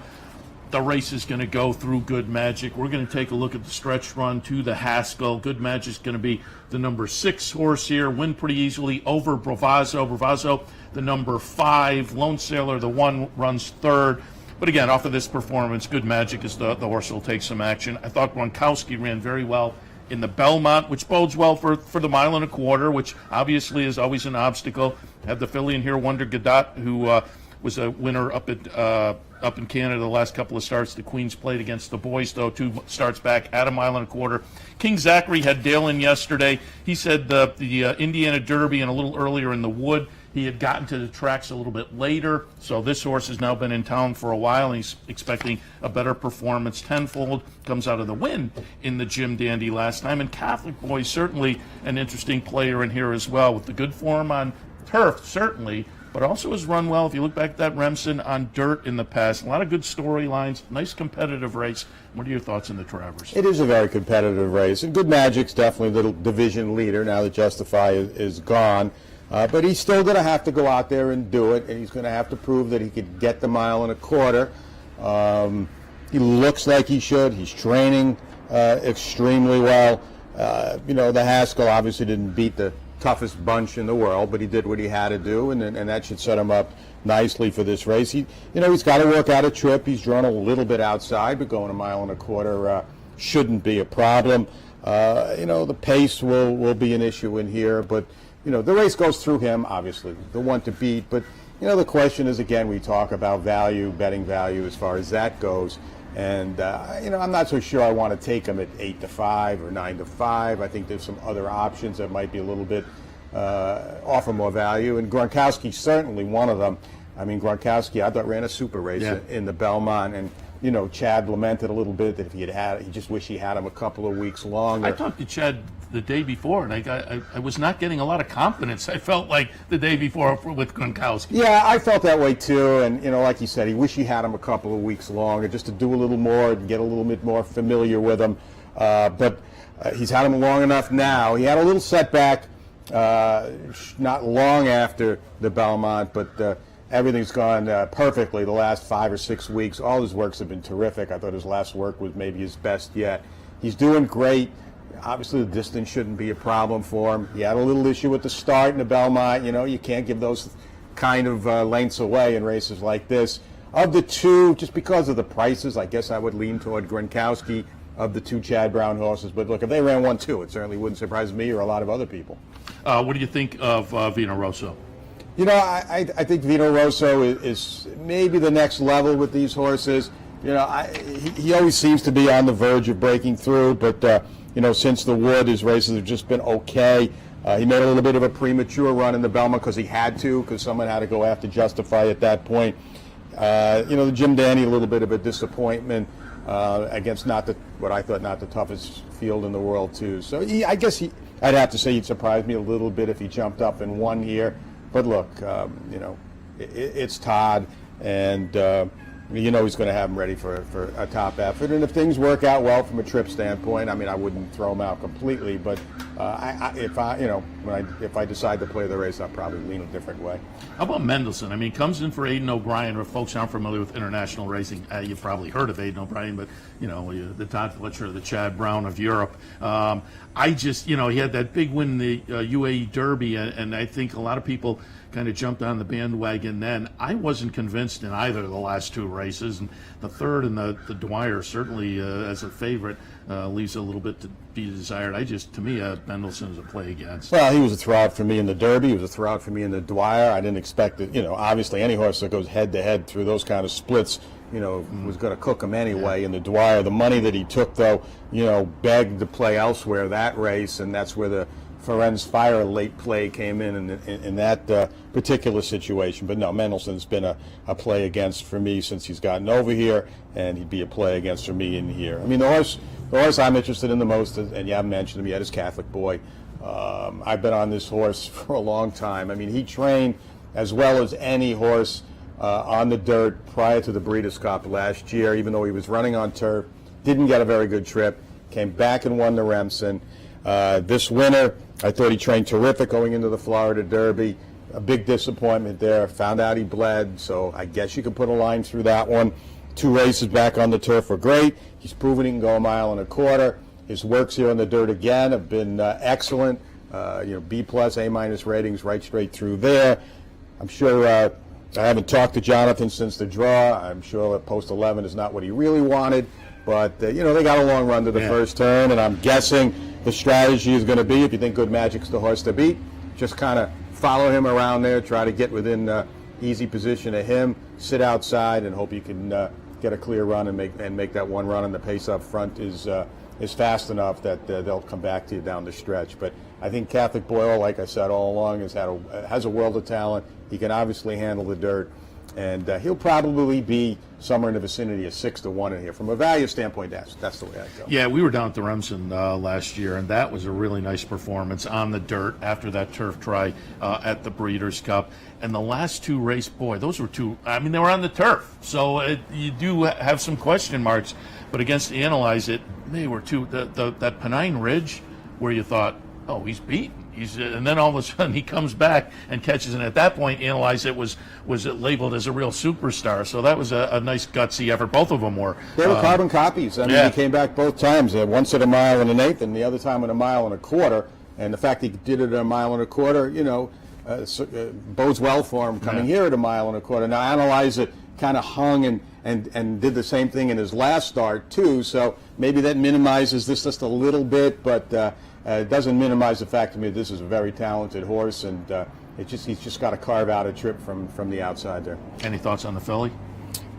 S3: the race is going to go through Good Magic. We're going to take a look at the stretch run to the Haskell. Good Magic's going to be the number 6 horse here. Win pretty easily over Bravazzo. Bravazzo, the number 5. Lone Sailor, the 1, runs 3rd. But again, off of this performance, Good Magic is the horse that will take some action. I thought Gronkowski ran very well in the Belmont, which bodes well for the 1.25 miles, which obviously is always an obstacle. Had the filly in here, Wonder Gadot, who was a winner up in Canada the last couple of starts. The Queens played against the boys, though, 2 starts back at 1.25 miles. King Zachary had Dale in yesterday. He said the Indiana Derby and a little earlier in the Wood, he had gotten to the tracks a little bit later. So this horse has now been in town for a while, and he's expecting a better performance. Tenfold comes out of the win in the Jim Dandy last time. And Catholic Boy, certainly an interesting player in here as well, with the good form on turf, certainly, but also has run well. If you look back at that Remsen on dirt in the past, a lot of good storylines, nice competitive race. What are your thoughts on the Travers?
S19: It is a very competitive race, and Good Magic's definitely the division leader now that Justify is gone. But he's still going to have to go out there and do it, and he's going to have to prove that he could get the 1.25 miles. He looks like he should. He's training extremely well. The Haskell obviously didn't beat the toughest bunch in the world, but he did what he had to do, and that should set him up nicely for this race. He's got to work out a trip. He's drawn a little bit outside, but going 1.25 miles shouldn't be a problem. The pace will be an issue in here, but the race goes through him, obviously, the one to beat. But the question is, again, we talk about value, betting value as far as that goes. And, I'm not so sure I want to take him at 8-5 or 9-5. I think there's some other options that might be a little bit, offer more value. And Gronkowski's certainly one of them. I mean, Gronkowski, I thought, ran a super race in the Belmont. And, Chad lamented a little bit that if he just wished he had him a couple of weeks longer.
S3: I talked to Chad the day before, and I was not getting a lot of confidence. I felt like the day before with Gronkowski.
S19: Yeah, I felt that way too, and like he said, he wished he had him a couple of weeks longer just to do a little more and get a little bit more familiar with him. But he's had him long enough now. He had a little setback not long after the Belmont, but everything's gone perfectly the last 5 or 6 weeks. All his works have been terrific. I thought his last work was maybe his best yet. He's doing great. Obviously, the distance shouldn't be a problem for him. He had a little issue with the start in the Belmont. You can't give those kind of lengths away in races like this. Of the two, just because of the prices, I guess I would lean toward Gronkowski of the two Chad Brown horses. But look, if they ran 1-2, it certainly wouldn't surprise me or a lot of other people.
S3: What do you think of Vino Rosso?
S19: I think Vino Rosso is maybe the next level with these horses. He always seems to be on the verge of breaking through, but since the Wood, his races have just been okay. He made a little bit of a premature run in the Belmont because he had to, because someone had to go after Justify at that point. The Jim Dandy, a little bit of a disappointment against what I thought not the toughest field in the world too. So I'd have to say he'd surprise me a little bit if he jumped up and won here. But look, it's Todd, and he's going to have him ready for a top effort. And if things work out well from a trip standpoint, I mean, I wouldn't throw him out completely. But if I decide to play the race, I'll probably lean a different way.
S3: How about Mendelssohn? I mean, comes in for Aidan O'Brien. Or folks aren't familiar with international racing, you've probably heard of Aidan O'Brien, but the Todd Fletcher, the Chad Brown of Europe. He had that big win in the UAE Derby, and I think a lot of people kind of jumped on the bandwagon then. I wasn't convinced in either of the last two races, and the third and the Dwyer certainly as a favorite leaves a little bit to be desired. To me, Mendelssohn is a play against.
S19: Well, he was a throw-out for me in the Derby. He was a throw-out for me in the Dwyer. I didn't expect it. Obviously any horse that goes head-to-head through those kind of splits, was going to cook him anyway in the Dwyer. The money that he took, though, begged to play elsewhere that race, and that's where the Ferenz Fire late play came in that particular situation. But no, Mendelssohn's been a play against for me since he's gotten over here, and he'd be a play against for me in here. I mean, the horse I'm interested in the most, and you haven't mentioned him yet, is Catholic Boy. I've been on this horse for a long time. I mean, he trained as well as any horse on the dirt prior to the Breeders' Cup last year, even though he was running on turf. Didn't get a very good trip. Came back and won the Remsen. This winter, I thought he trained terrific going into the Florida Derby. A big disappointment there. Found out he bled, so I guess you could put a line through that one. 2 races back on the turf were great. He's proven he can go 1.25 miles. His works here on the dirt again have been excellent. B+, A- ratings right straight through there. I'm sure I haven't talked to Jonathan since the draw. I'm sure post 11 is not what he really wanted. But, they got a long run to the first turn, and I'm guessing the strategy is going to be, if you think Good Magic's the horse to beat, just kind of follow him around there, try to get within easy position of him, sit outside, and hope you can get a clear run and make that one run. And the pace up front is fast enough that they'll come back to you down the stretch. But I think Catholic Boyle, like I said all along, has a world of talent. He can obviously handle the dirt. And he'll probably be somewhere in the vicinity of 6-1 in here. From a value standpoint, that's the way I go.
S3: Yeah, we were down at the Remsen last year, and that was a really nice performance on the dirt after that turf try at the Breeders' Cup. And the last two race, boy, those were two. I mean, they were on the turf, so you do have some question marks. But against Analyze It, they were two. That Pennine Ridge, where you thought, oh, he's beaten. And then all of a sudden he comes back and catches, and at that point analyze it was it labeled as a real superstar. So that was a nice gutsy effort. Both of them were.
S19: They were carbon copies. I mean, he came back both times. Once at a mile and an eighth, and the other time at a mile and a quarter. And the fact he did it at a mile and a quarter, bodes well for him coming here at a mile and a quarter. Now, Analyze It kind of hung and did the same thing in his last start too. So maybe that minimizes this just a little bit, but it doesn't minimize the fact to me that this is a very talented horse, and he's just got to carve out a trip from the outside there.
S3: Any thoughts on the filly?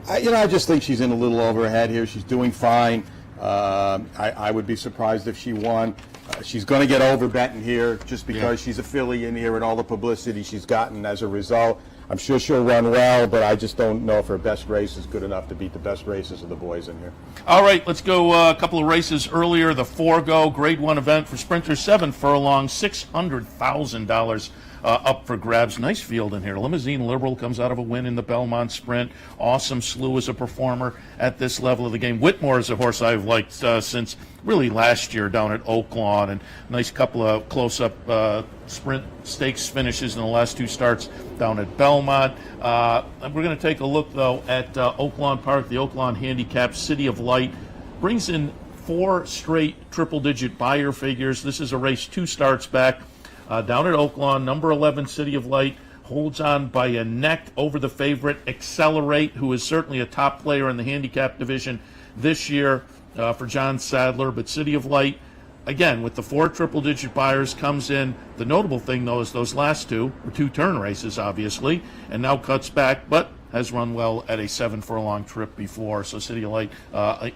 S19: I just think she's in a little over her head here. She's doing fine. I would be surprised if she won. She's going to get overbetting here just because she's a filly in here and all the publicity she's gotten as a result. I'm sure she'll run well, but I just don't know if her best race is good enough to beat the best races of the boys in here.
S3: All right, let's go a couple of races earlier. The 4-go Grade 1 event for sprinters, 7 furlongs, $600,000 up for grabs. Nice field in here. Limousine Liberal comes out of a win in the Belmont Sprint. Awesome Slew is a performer at this level of the game. Whitmore is a horse I've liked since really last year down at Oaklawn, and nice couple of close-up sprint stakes finishes in the last 2 starts down at Belmont. We're going to take a look, though, at Oaklawn Park. The Oaklawn Handicap City of Light brings in 4 straight triple-digit buyer figures. This is a race 2 starts back. Down at Oaklawn, number 11, City of Light, holds on by a neck over the favorite, Accelerate, who is certainly a top player in the handicap division this year for John Sadler. But City of Light, again, with the 4 triple-digit buyers, comes in. The notable thing, though, is those last 2 were 2-turn races, obviously, and now cuts back, but has run well at a 7-furlong trip before. So City of Light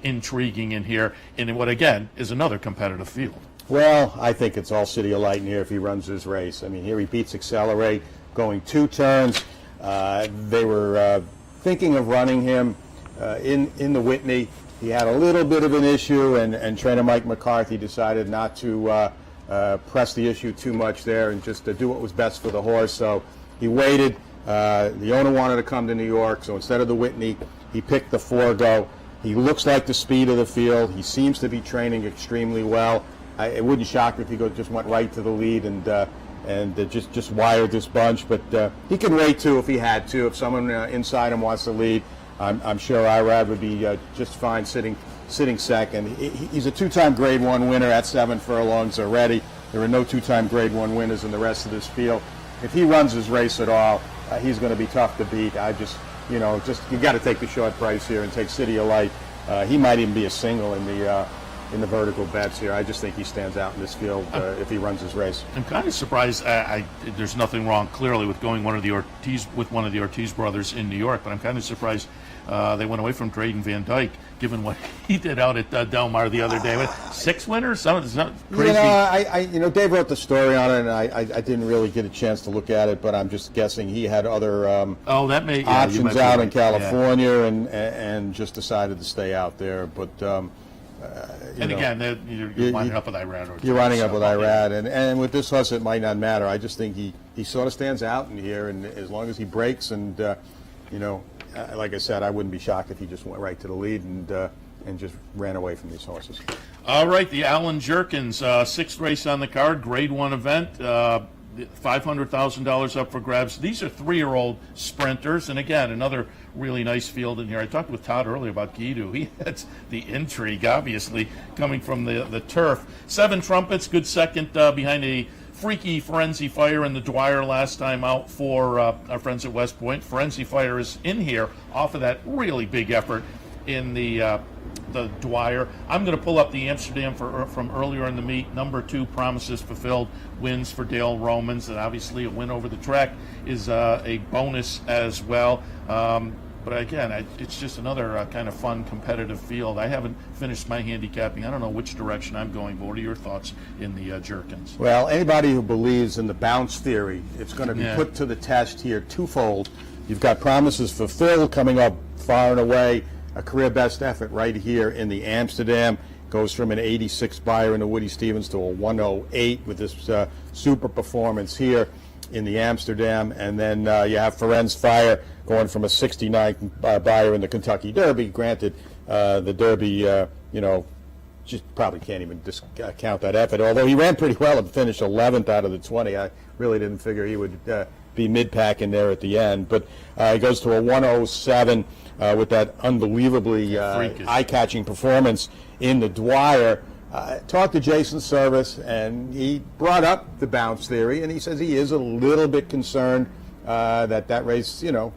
S3: intriguing in here in what, again, is another competitive field.
S19: Well, I think it's all City of Light in here if he runs his race. I mean, here he beats Accelerate, going 2 turns. They were thinking of running him in the Whitney. He had a little bit of an issue, and trainer Mike McCarthy decided not to press the issue too much there and just to do what was best for the horse. So he waited. The owner wanted to come to New York, so instead of the Whitney, he picked the 4-go. He looks like the speed of the field. He seems to be training extremely well. It wouldn't shock me if he just went right to the lead and just wired this bunch. But he can wait too if he had to. If someone inside him wants to lead, I'm sure Irad would be just fine sitting second. He's a 2-time Grade 1 winner at 7 furlongs already. There are no 2-time Grade 1 winners in the rest of this field. If he runs his race at all, he's going to be tough to beat. You got to take the short price here and take City of Light. He might even be a single in the vertical bets here. I just think he stands out in this field if he runs his race.
S3: I'm kind of surprised. There's nothing wrong, clearly, with going one of the Ortiz brothers in New York, but I'm kind of surprised they went away from Drayden Van Dyke, given what he did out at Del Mar the other day. 6 winners? Something crazy.
S19: Dave wrote the story on it, and I didn't really get a chance to look at it, but I'm just guessing he had other options out in California and just decided to stay out there. But
S3: you're lining up with Irad.
S19: You're lining up with Irad, and with this horse, it might not matter. I just think he sort of stands out in here, and as long as he breaks, and like I said, I wouldn't be shocked if he just went right to the lead and just ran away from these horses.
S3: All right, the Allen Jerkins, 6th race on the card, Grade 1 event. $500,000 up for grabs. These are 3-year-old sprinters, and again, another really nice field in here. I talked with Todd earlier about Guido. He has the intrigue, obviously, coming from the turf. 7 Trumpets, good second behind a freaky Forenzi Fire in the Dwyer last time out for our friends at West Point. Forenzi Fire is in here off of that really big effort in the Dwyer. I'm going to pull up the Amsterdam from earlier in the meet. Number 2, Promises Fulfilled, wins for Dale Romans, and obviously a win over the track is a bonus as well. But again, it's just another kind of fun, competitive field. I haven't finished my handicapping. I don't know which direction I'm going, but what are your thoughts in the Jerkins?
S19: Well, anybody who believes in the bounce theory, it's going to be put to the test here twofold. You've got Promises Fulfilled coming up far and away, a career best effort right here in the Amsterdam. Goes from an 86 buyer in the Woody Stevens to a 108 with this super performance here in the Amsterdam. And then you have Forenz Fire going from a 69 buyer in the Kentucky Derby. Granted, the Derby, just probably can't even discount that effort. Although he ran pretty well and finished 11th out of the 20. I really didn't figure he would be mid-pack in there at the end. But he goes to a 107 with that unbelievably eye-catching performance in the Dwyer. Talked to Jason Service, and he brought up the bounce theory, and he says he is a little bit concerned that race, you know,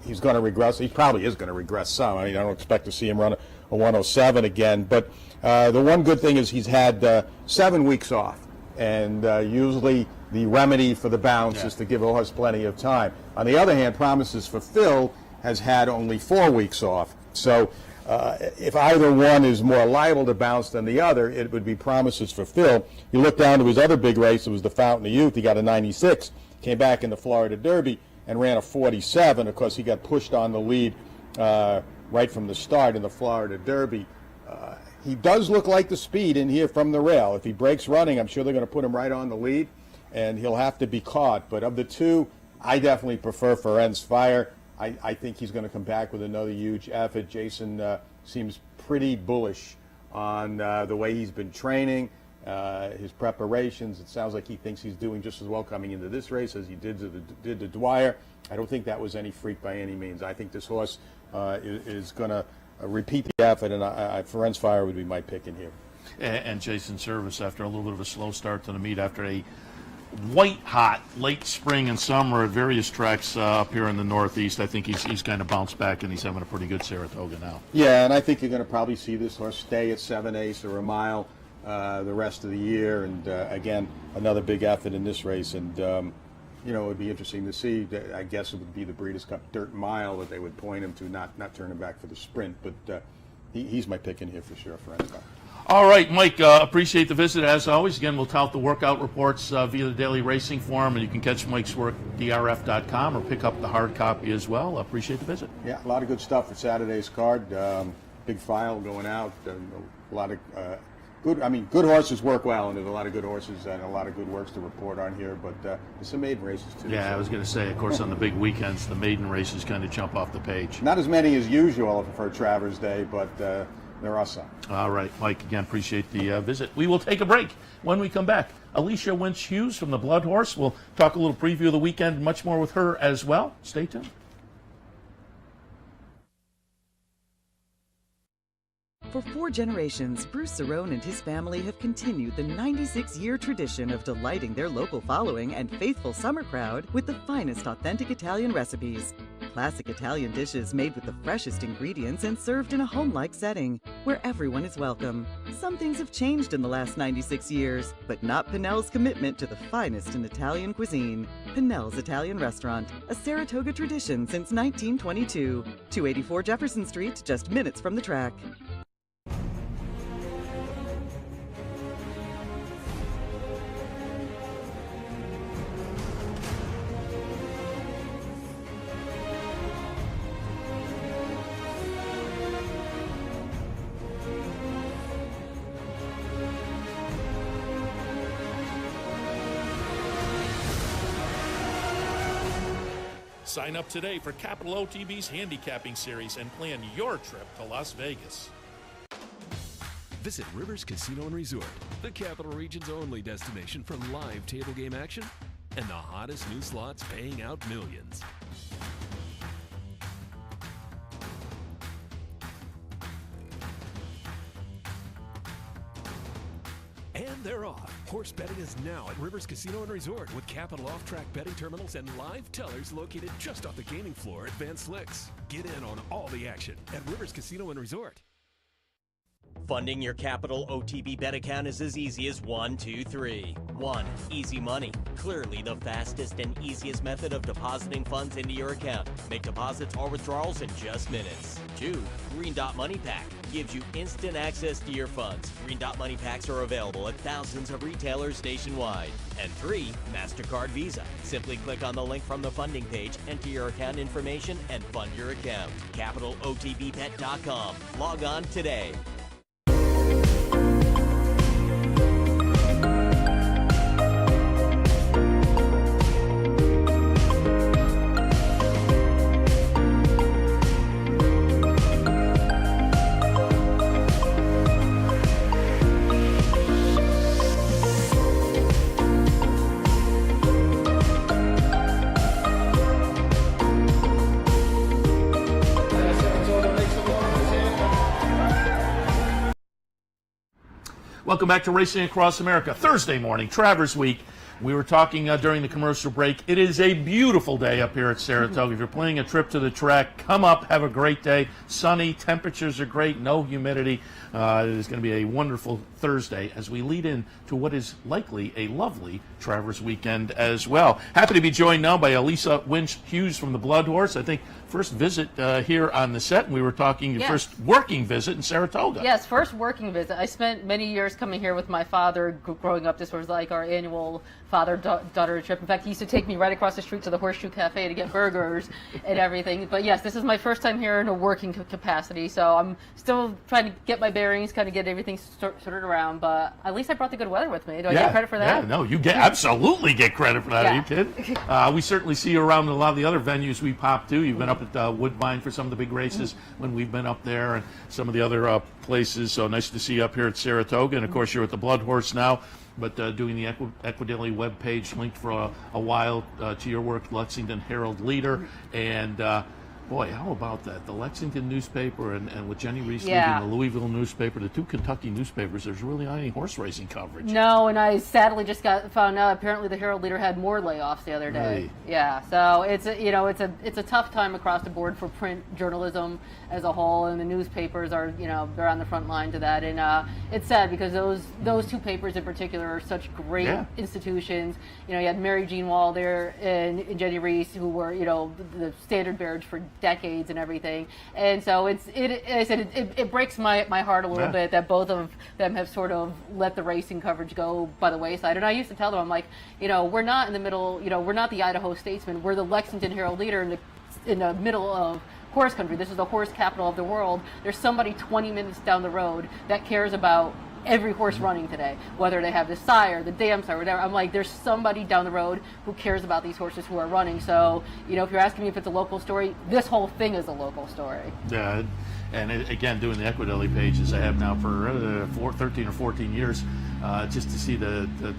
S19: he's going to regress. He probably is going to regress some. I mean, I don't expect to see him run a 107 again. But the one good thing is he's had 7 weeks off, and usually the remedy for the bounce is to give a horse plenty of time. On the other hand, Promises for Phil has had only 4 weeks off. So if either one is more liable to bounce than the other, it would be Promises for Phil. You look down to his other big race, it was the Fountain of Youth. He got a 96, came back in the Florida Derby and ran a 47. Of course, he got pushed on the lead right from the start in the Florida Derby. He does look like the speed in here from the rail. If he breaks running, I'm sure they're going to put him right on the lead, and he'll have to be caught. But of the two, I definitely prefer Ferenz Fire. I think he's going to come back with another huge effort. Jason seems pretty bullish on the way he's been training, his preparations. It sounds like he thinks he's doing just as well coming into this race as he did to Dwyer. I don't think that was any freak by any means. I think this horse is going to repeat the effort, and Ferenz Fire would be my pick in here.
S3: And Jason Service, after a little bit of a slow start to the meet, after a white-hot late spring and summer at various tracks up here in the Northeast, I think he's kind of bounced back, and he's having a pretty good Saratoga now.
S19: Yeah, and I think you're going to probably see this horse stay at 7/8 or a mile the rest of the year. And again, another big effort in this race. And you know, it would be interesting to see. I guess it would be the Breeders' Cup Dirt Mile that they would point him to, not turn him back for the sprint. But he's my pick in here for sure, Ferenz Fire.
S3: All right, Mike, appreciate the visit as always. Again, we'll tout the workout reports via the Daily Racing Forum, and you can catch Mike's work at drf.com or pick up the hard copy as well. Appreciate the visit.
S19: Yeah, a lot of good stuff for Saturday's card. Big file going out. A lot of good horses work well, and there's a lot of good horses and a lot of good works to report on here. But there's some maiden races too.
S3: Yeah, I was going to say, of course, on the big weekends, the maiden races kind of jump off the page.
S19: Not as many as usual for Travers Day, but there are some.
S3: All right, Mike, again, appreciate the visit. We will take a break. When we come back, Alicia Winch-Hughes from the Blood Horse. We'll talk a little preview of the weekend, much more with her as well. Stay tuned.
S20: For 4 generations, Bruce Cerrone and his family have continued the 96-year tradition of delighting their local following and faithful summer crowd with the finest authentic Italian recipes. Classic Italian dishes made with the freshest ingredients and served in a home-like setting where everyone is welcome. Some things have changed in the last 96 years, but not Pinnell's commitment to the finest in Italian cuisine. Pinnell's Italian Restaurant, a Saratoga tradition since 1922. 284 Jefferson Street, just minutes from the track.
S21: Sign up today for Capital OTB's handicapping series and plan your trip to Las Vegas.
S22: Visit Rivers Casino and Resort, the Capital Region's only destination for live table game action and the hottest new slots paying out millions. And they're off. Horse betting is now at Rivers Casino and Resort with Capital off-track betting terminals and live tellers located just off the gaming floor at Van Slyck's. Get in on all the action at Rivers Casino and Resort.
S23: Funding your Capital OTB bet account is as easy as 1, 2, 3. 1. Easy Money. Clearly the fastest and easiest method of depositing funds into your account. Make deposits or withdrawals in just minutes. 2. Green Dot Money Pack. Gives you instant access to your funds. Green Dot Money Packs are available at thousands of retailers nationwide. And 3. MasterCard Visa. Simply click on the link from the funding page, enter your account information, and fund your account. CapitalOTBBet.com. Log on today.
S3: Welcome back to Racing Across America. Thursday morning, Travers Week. We were talking during the commercial break. It is a beautiful day up here at Saratoga. If you're planning a trip to the track, come up, have a great day. Sunny, temperatures are great, no humidity. It is going to be a wonderful Thursday as we lead in to what is likely a lovely Travers weekend as well. Happy to be joined now by Elisa Winch Hughes from the Blood Horse. I think first visit here on the set, and we were talking your first working visit in Saratoga.
S1: Yes, first working visit. I spent many years coming here with my father growing up. This was like our annual father-daughter trip. In fact, he used to take me right across the street to the Horseshoe Cafe to get burgers and everything. But yes, this is my first time here in a working capacity, so I'm still trying to get my bearings, kind of get everything sorted around. But at least I brought the good weather with me. Do I get credit for that?
S3: Yeah, no, you absolutely get credit for that.
S1: Yeah.
S3: Are you kidding? We certainly see you around a lot of the other venues we pop to. You've been up at Woodbine for some of the big races when we've been up there, and some of the other places. So nice to see you up here at Saratoga. And of course, you're at the Blood Horse now, but doing the Equidaily webpage, linked for a while to your work, Lexington Herald Leader. And boy, how about that? The Lexington newspaper and with Jenny Reese leading the Louisville newspaper, the two Kentucky newspapers, there's really not any horse racing coverage.
S1: No, and I sadly just found out apparently the Herald Leader had more layoffs the other day.
S3: Right.
S1: Yeah, so it's a tough time across the board for print journalism as a whole, and the newspapers are they're on the front line to that, and it's sad because those two papers in particular are such great institutions. You had Mary Jean Wall there and Jenny Reese, who were the standard bearers for decades and everything, and so it breaks my heart a little bit that both of them have sort of let the racing coverage go by the wayside. And I used to tell them, I'm like, we're not in the middle, we're not the Idaho Statesman, we're the Lexington Herald Leader in the middle of horse country. This is the horse capital of the world. There's somebody 20 minutes down the road that cares about every horse running today, whether they have the sire, the dam sire, whatever. I'm like, there's somebody down the road who cares about these horses who are running. So, if you're asking me if it's a local story, this whole thing is a local story.
S3: Yeah, and again, doing the Equidaily pages I have now for 13 or 14 years, just to see the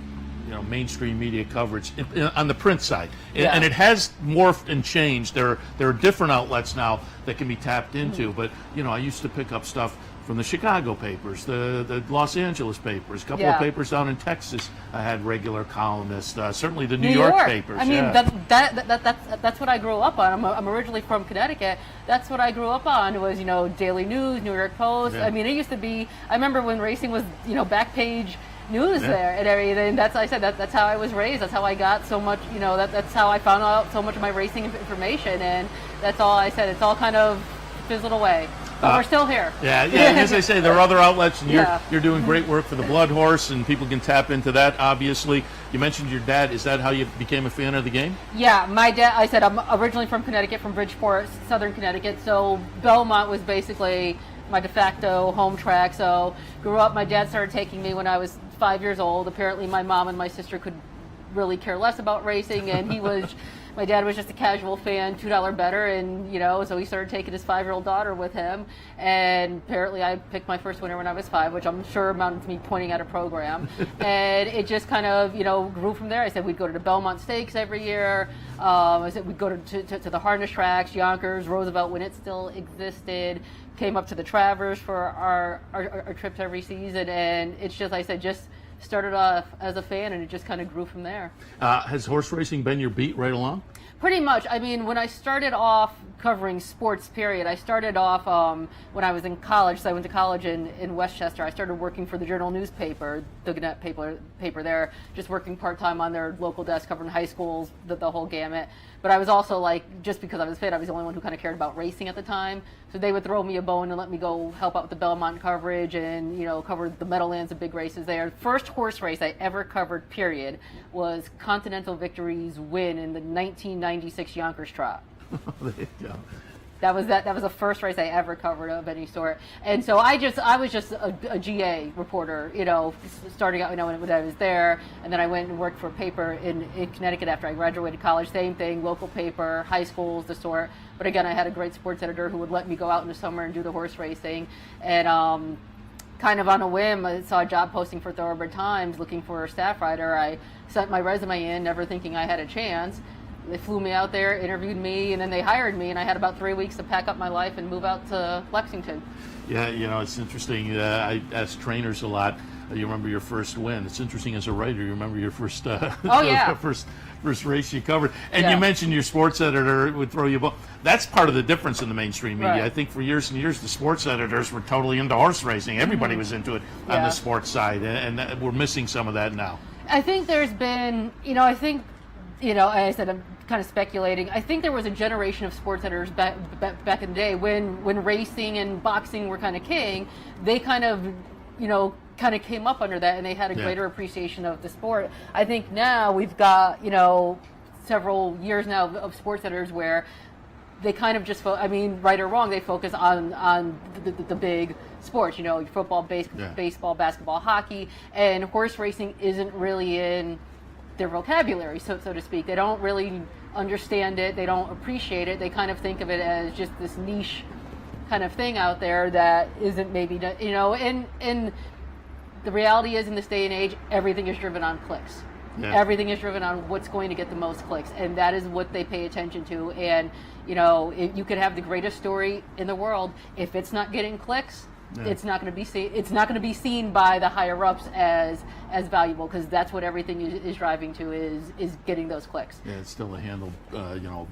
S3: mainstream media coverage on the print side, and it has morphed and changed. There are different outlets now that can be tapped into, but I used to pick up stuff from the Chicago papers, the Los Angeles papers, a couple of papers down in Texas. I had regular columnists. Certainly the New York papers.
S1: I mean, that's what I grew up on. I'm originally from Connecticut. That's what I grew up on was Daily News, New York Post. I mean, it used to be. I remember when racing was back page news there and everything. That's how I was raised. That's how I got so much. That's how I found out so much of my racing information. And that's all I said. It's all kind of fizzled away. But we're still here.
S3: Yeah. And as I say, there are other outlets, and you're doing great work for the Blood Horse, and people can tap into that. Obviously, you mentioned your dad. Is that how you became a fan of the game?
S1: Yeah, my dad. I said I'm originally from Connecticut, from Bridgeport, Southern Connecticut. So Belmont was basically my de facto home track. So grew up. My dad started taking me when I was 5 years old. Apparently, my mom and my sister could really care less about racing, and he was. My dad was just a casual fan, $2 better, and so he started taking his 5-year-old daughter with him. And apparently, I picked my first winner when I was 5, which I'm sure amounted to me pointing at a program. And it just kind of grew from there. I said we'd go to the Belmont Stakes every year. I said we'd go to the harness tracks, Yonkers, Roosevelt when it still existed. Came up to the Travers for our trips every season, and it's just started off as a fan, and it just kind of grew from there.
S3: Has horse racing been your beat right along?
S1: Pretty much. I mean, when I started off covering sports, period, I started off when I was in college. So I went to college in Westchester. I started working for the Journal newspaper, the Gannett paper there, just working part-time on their local desk, covering high schools, the whole gamut. But I was also just because I was fit, I was the only one who kind of cared about racing at the time. So they would throw me a bone and let me go help out with the Belmont coverage and, cover the Meadowlands and big races there. First horse race I ever covered, period, was Continental Victory's win in the 1996 Yonkers Trot.
S3: There you go.
S1: That was the first race I ever covered of any sort. And so I was just a GA reporter, starting out when I was there, and then I went and worked for a paper in Connecticut after I graduated college. Same thing, local paper, high schools, the sort. But again, I had a great sports editor who would let me go out in the summer and do the horse racing. And kind of on a whim, I saw a job posting for Thoroughbred Times looking for a staff writer. I sent my resume in, never thinking I had a chance. They flew me out there, interviewed me, and then they hired me, and I had about 3 weeks to pack up my life and move out to Lexington.
S3: Yeah, it's interesting. I ask trainers a lot. You remember your first win. It's interesting as a writer. You remember your first first race you covered. And you mentioned your sports editor would throw you a ball. That's part of the difference in the mainstream media.
S1: Right.
S3: I think for years and years, the sports editors were totally into horse racing. Everybody was into it on the sports side, and we're missing some of that now.
S1: I think there's been, I think, I said I'm kind of speculating. I think there was a generation of sports editors back in the day when racing and boxing were kind of king. They kind of, kind of came up under that, and they had a greater appreciation of the sport. I think now we've got, several years now of sports editors where they kind of just, right or wrong, they focus on the big sports, football, baseball, basketball, hockey, and horse racing isn't really in their vocabulary, so to speak. They don't really understand it. They don't appreciate it. They kind of think of it as just this niche kind of thing out there that isn't maybe, and the reality is, in this day and age, everything is driven on clicks. Yeah. Everything is driven on what's going to get the most clicks, and that is what they pay attention to. And you could have the greatest story in the world, if it's not getting clicks, it's not going to be seen. It's not going to be seen by the higher ups as valuable, because that's what everything is driving to is getting those clicks.
S3: Yeah, it's still a handle,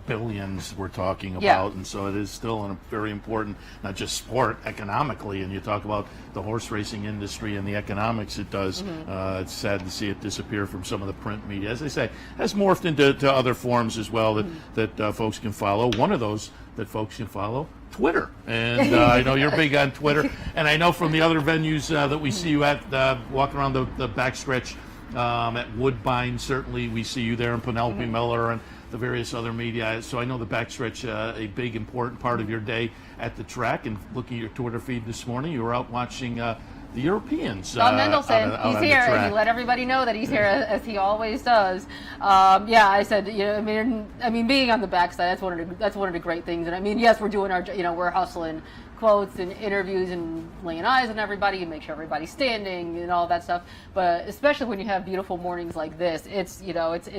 S3: billions we're talking about, and so it is still a very important, not just sport economically. And you talk about the horse racing industry and the economics it does. It's sad to see it disappear from some of the print media. As I say, has morphed into other forms as well that folks can follow. One of those that folks can follow, Twitter. And I know you're big on Twitter, and I know from the other venues that we see you at, walking around the backstretch at Woodbine, certainly we see you there, and Penelope Miller and the various other media. So I know the backstretch, a big important part of your day at the track. And looking at your Twitter feed this morning, you were out watching the Europeans.
S1: Don Mendelsohn, he's here, and he let everybody know that he's here, as he always does. I said, being on the backside, that's one of the great things. And yes, we're doing our, we're hustling quotes and interviews and laying eyes on everybody and make sure everybody's standing and all that stuff. But especially when you have beautiful mornings like this, it's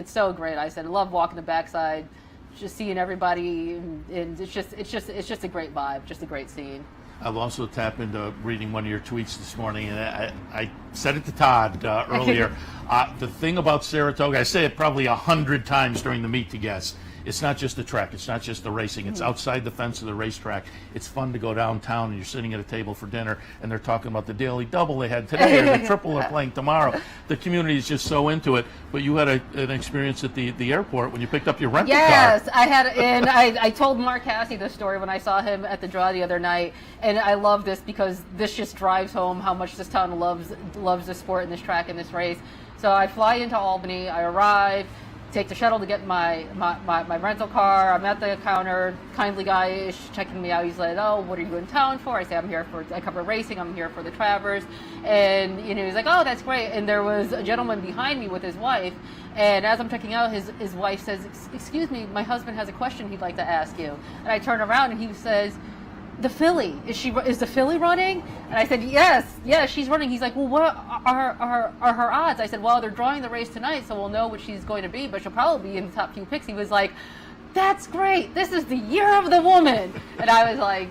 S1: so great. I said, I love walking the backside, just seeing everybody, and it's just a great vibe, just a great scene.
S3: I'll also tap into reading one of your tweets this morning, and I said it to Todd earlier. The thing about Saratoga, I say it probably 100 times during the Meet to Guess, it's not just the track, it's not just the racing, it's outside the fence of the racetrack. It's fun to go downtown and you're sitting at a table for dinner and they're talking about the daily double they had today or the triple they're playing tomorrow. The community is just so into it. But you had an experience at the airport when you picked up your rental car.
S1: Yes, I had, and I told Mark Cassey the story when I saw him at the draw the other night, and I love this because this just drives home how much this town loves the sport and this track and this race. So I fly into Albany, I arrive, take the shuttle to get my rental car. I'm at the counter. Kindly guy is checking me out. He's like, "Oh, what are you in town for?" I say, I cover racing. I'm here for the Travers." And he's like, "Oh, that's great." And there was a gentleman behind me with his wife. And as I'm checking out, his wife says, "Excuse me, my husband has a question he'd like to ask you." And I turn around and he says, "The filly, is the filly running?" And I said, yes, she's running. He's like, "Well, what are her odds?" I said, "Well, they're drawing the race tonight, so we'll know what she's going to be, but she'll probably be in the top few picks." He was like, "That's great. This is the year of the woman." And I was like,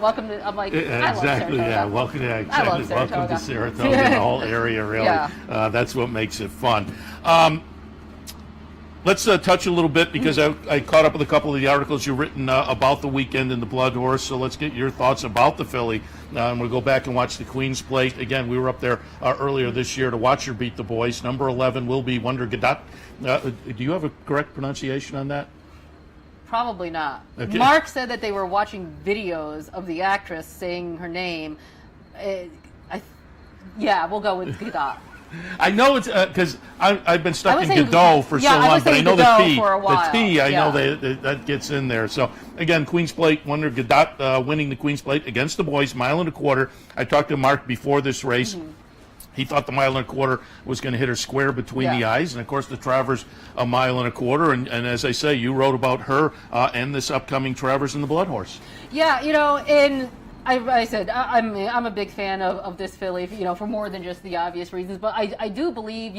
S1: welcome to, I'm like, I love Saratoga.
S3: Yeah, welcome to Saratoga and the whole area, really. Yeah. That's what makes it fun. Let's touch a little bit, because I caught up with a couple of the articles you've written about the weekend in the Blood Horse, so let's get your thoughts about the filly. And we'll go back and watch the Queen's Plate. Again, we were up there earlier this year to watch her beat the boys. Number 11 will be Wonder Gadot. Do you have a correct pronunciation on that?
S1: Probably not.
S3: Okay.
S1: Mark said that they were watching videos of the actress saying her name. We'll go with Gadot.
S3: I know it's because I've been stuck in Godot for so long, but I know the T. The T, I know that gets in there. So again, Queen's Plate, Wonder Gadot winning the Queen's Plate against the boys, 1.25 miles. I talked to Mark before this race. He thought the 1.25 miles was going to hit her square between the eyes, and of course the Travers 1.25 miles. And as I say, you wrote about her and this upcoming Travers and the Blood Horse.
S1: Yeah, and I said I'm a big fan of this filly, for more than just the obvious reasons. But I do believe,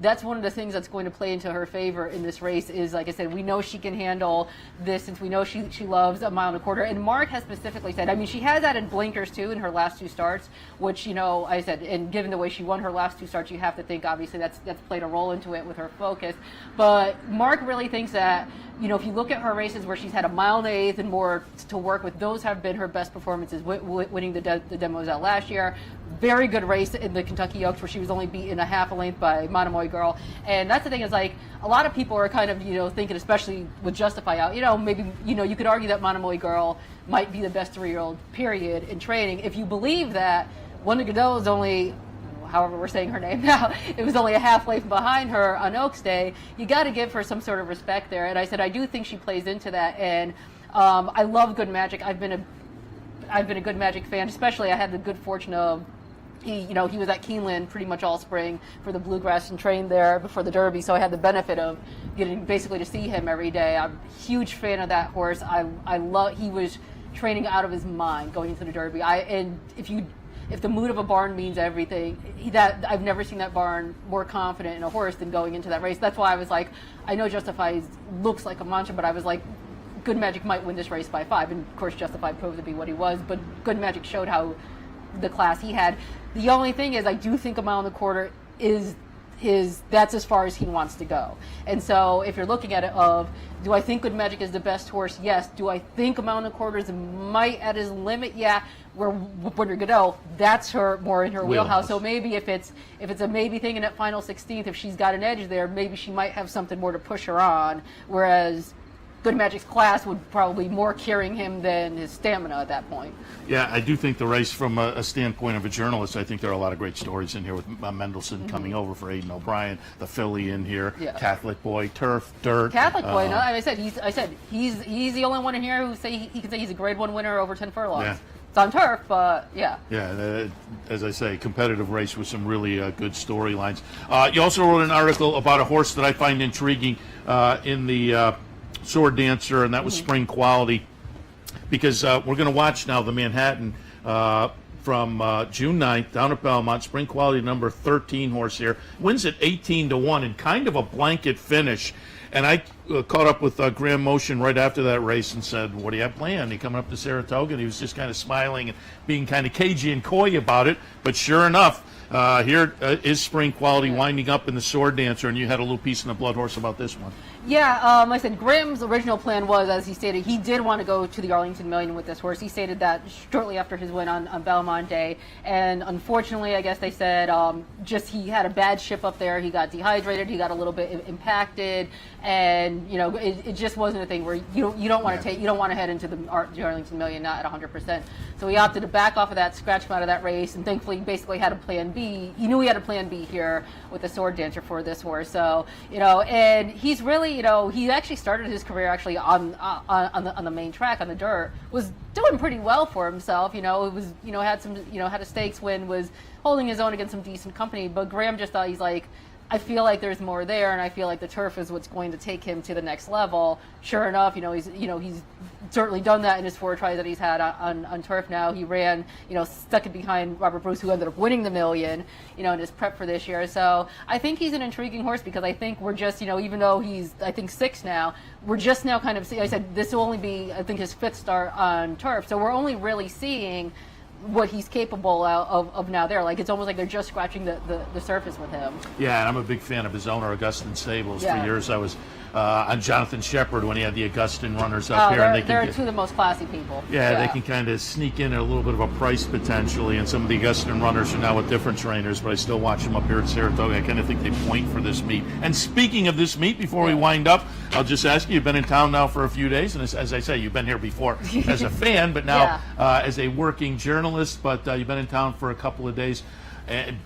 S1: that's one of the things that's going to play into her favor in this race is, like I said, we know she can handle this since we know she loves a mile and a quarter. And Mark has specifically said, I mean, she has added blinkers too in her last 2 starts, which, I said, and given the way she won her last 2 starts, you have to think obviously that's played a role into it with her focus. But Mark really thinks that, if you look at her races where she's had a mile and an eighth and more to work with, those have been her best performances, winning the Demoiselle last year. Very good race in the Kentucky Oaks where she was only beaten a half a length by Monomoy Girl. And that's the thing is, like, a lot of people are kind of, thinking, especially with Justify out, maybe, you could argue that Monomoy Girl might be the best 3-year-old period in training. If you believe that Wonder Godot is only, however we're saying her name now, it was only a half length behind her on Oaks Day, you got to give her some sort of respect there. And I said, I do think she plays into that. And I love Good Magic. I've been a Good Magic fan, especially I had the good fortune of, he was at Keeneland pretty much all spring for the Bluegrass and trained there before the Derby, so I had the benefit of getting basically to see him every day. I'm a huge fan of that horse. He was training out of his mind going into the Derby. If the mood of a barn means everything, I've never seen that barn more confident in a horse than going into that race. That's why I was like, I know Justify looks like a monster, but I was like, Good Magic might win this race by 5, and of course Justify proved to be what he was, but Good Magic showed how the class he had. The only thing is, I do think a mile and a quarter is that's as far as he wants to go. And so if you're looking at it do I think Good Magic is the best horse? Yes. Do I think a mile and a quarter is might at his limit? Yeah. Where Wonder Godot, that's more in her wheelhouse. So maybe if it's a maybe thing in that final 16th, if she's got an edge there, maybe she might have something more to push her on. Whereas Good Magic's class would probably be more carrying him than his stamina at that point.
S3: Yeah, I do think the race, from a standpoint of a journalist, I think there are a lot of great stories in here with Mendelssohn coming over for Aidan O'Brien, the filly in here, Catholic Boy, Turf, Dirt.
S1: Catholic Boy, no, I said he's the only one in here who he can say he's a Grade 1 winner over 10 furlongs. Yeah. It's on turf, but yeah.
S3: Yeah, as I say, competitive race with some really good storylines. You also wrote an article about a horse that I find intriguing in the Sword Dancer, and that was Spring Quality, because we're going to watch now the Manhattan from June 9th down at Belmont. Spring Quality, number 13 horse here, wins at 18-1 in kind of a blanket finish. And I caught up with Graham Motion right after that race and said, what do you have planned? He coming up to Saratoga, and he was just kind of smiling and being kind of cagey and coy about it. But sure enough, here is Spring Quality winding up in the Sword Dancer, and you had a little piece in the Blood Horse about this one.
S1: Yeah, I said Graham's original plan was, as he stated, he did want to go to the Arlington Million with this horse. He stated that shortly after his win on Belmont Day, and unfortunately, I guess they said he had a bad ship up there. He got dehydrated. He got a little bit impacted, and it just wasn't a thing where you don't want to head into the Arlington Million not at 100%. So he opted to back off of that, scratch him out of that race, and thankfully, basically had a plan B. He knew he had a plan B here with the Sword Dancer for this horse. So and he's really. He actually started his career on the main track on the dirt. Was doing pretty well for himself. It was had a stakes win, was holding his own against some decent company. But Graham just thought, he's like, I feel like there's more there, and I feel like the turf is what's going to take him to the next level. Sure enough, he's certainly done that in his 4 tries that he's had on turf now. He ran, second behind Robert Bruce, who ended up winning the Million, in his prep for this year. So I think he's an intriguing horse, because I think we're just, even though he's, I think, 6 now, we're just now kind of seeing, I said this will only be, I think, his 5th start on turf. So we're only really seeing what he's capable of now there. Like, it's almost like they're just scratching the surface with him.
S3: Yeah, and I'm a big fan of his owner, Augustin Stables. For years I was on Jonathan Shepard when he had the Augustin runners up here.
S1: And they're two of the most classy people.
S3: Yeah, they can kind of sneak in at a little bit of a price potentially, and some of the Augustin runners are now with different trainers, but I still watch them up here at Saratoga. I kind of think they point for this meet. And speaking of this meet, before we wind up, I'll just ask you, you've been in town now for a few days, and as I say, you've been here before as a fan, but now as a working journalist, but you've been in town for a couple of days.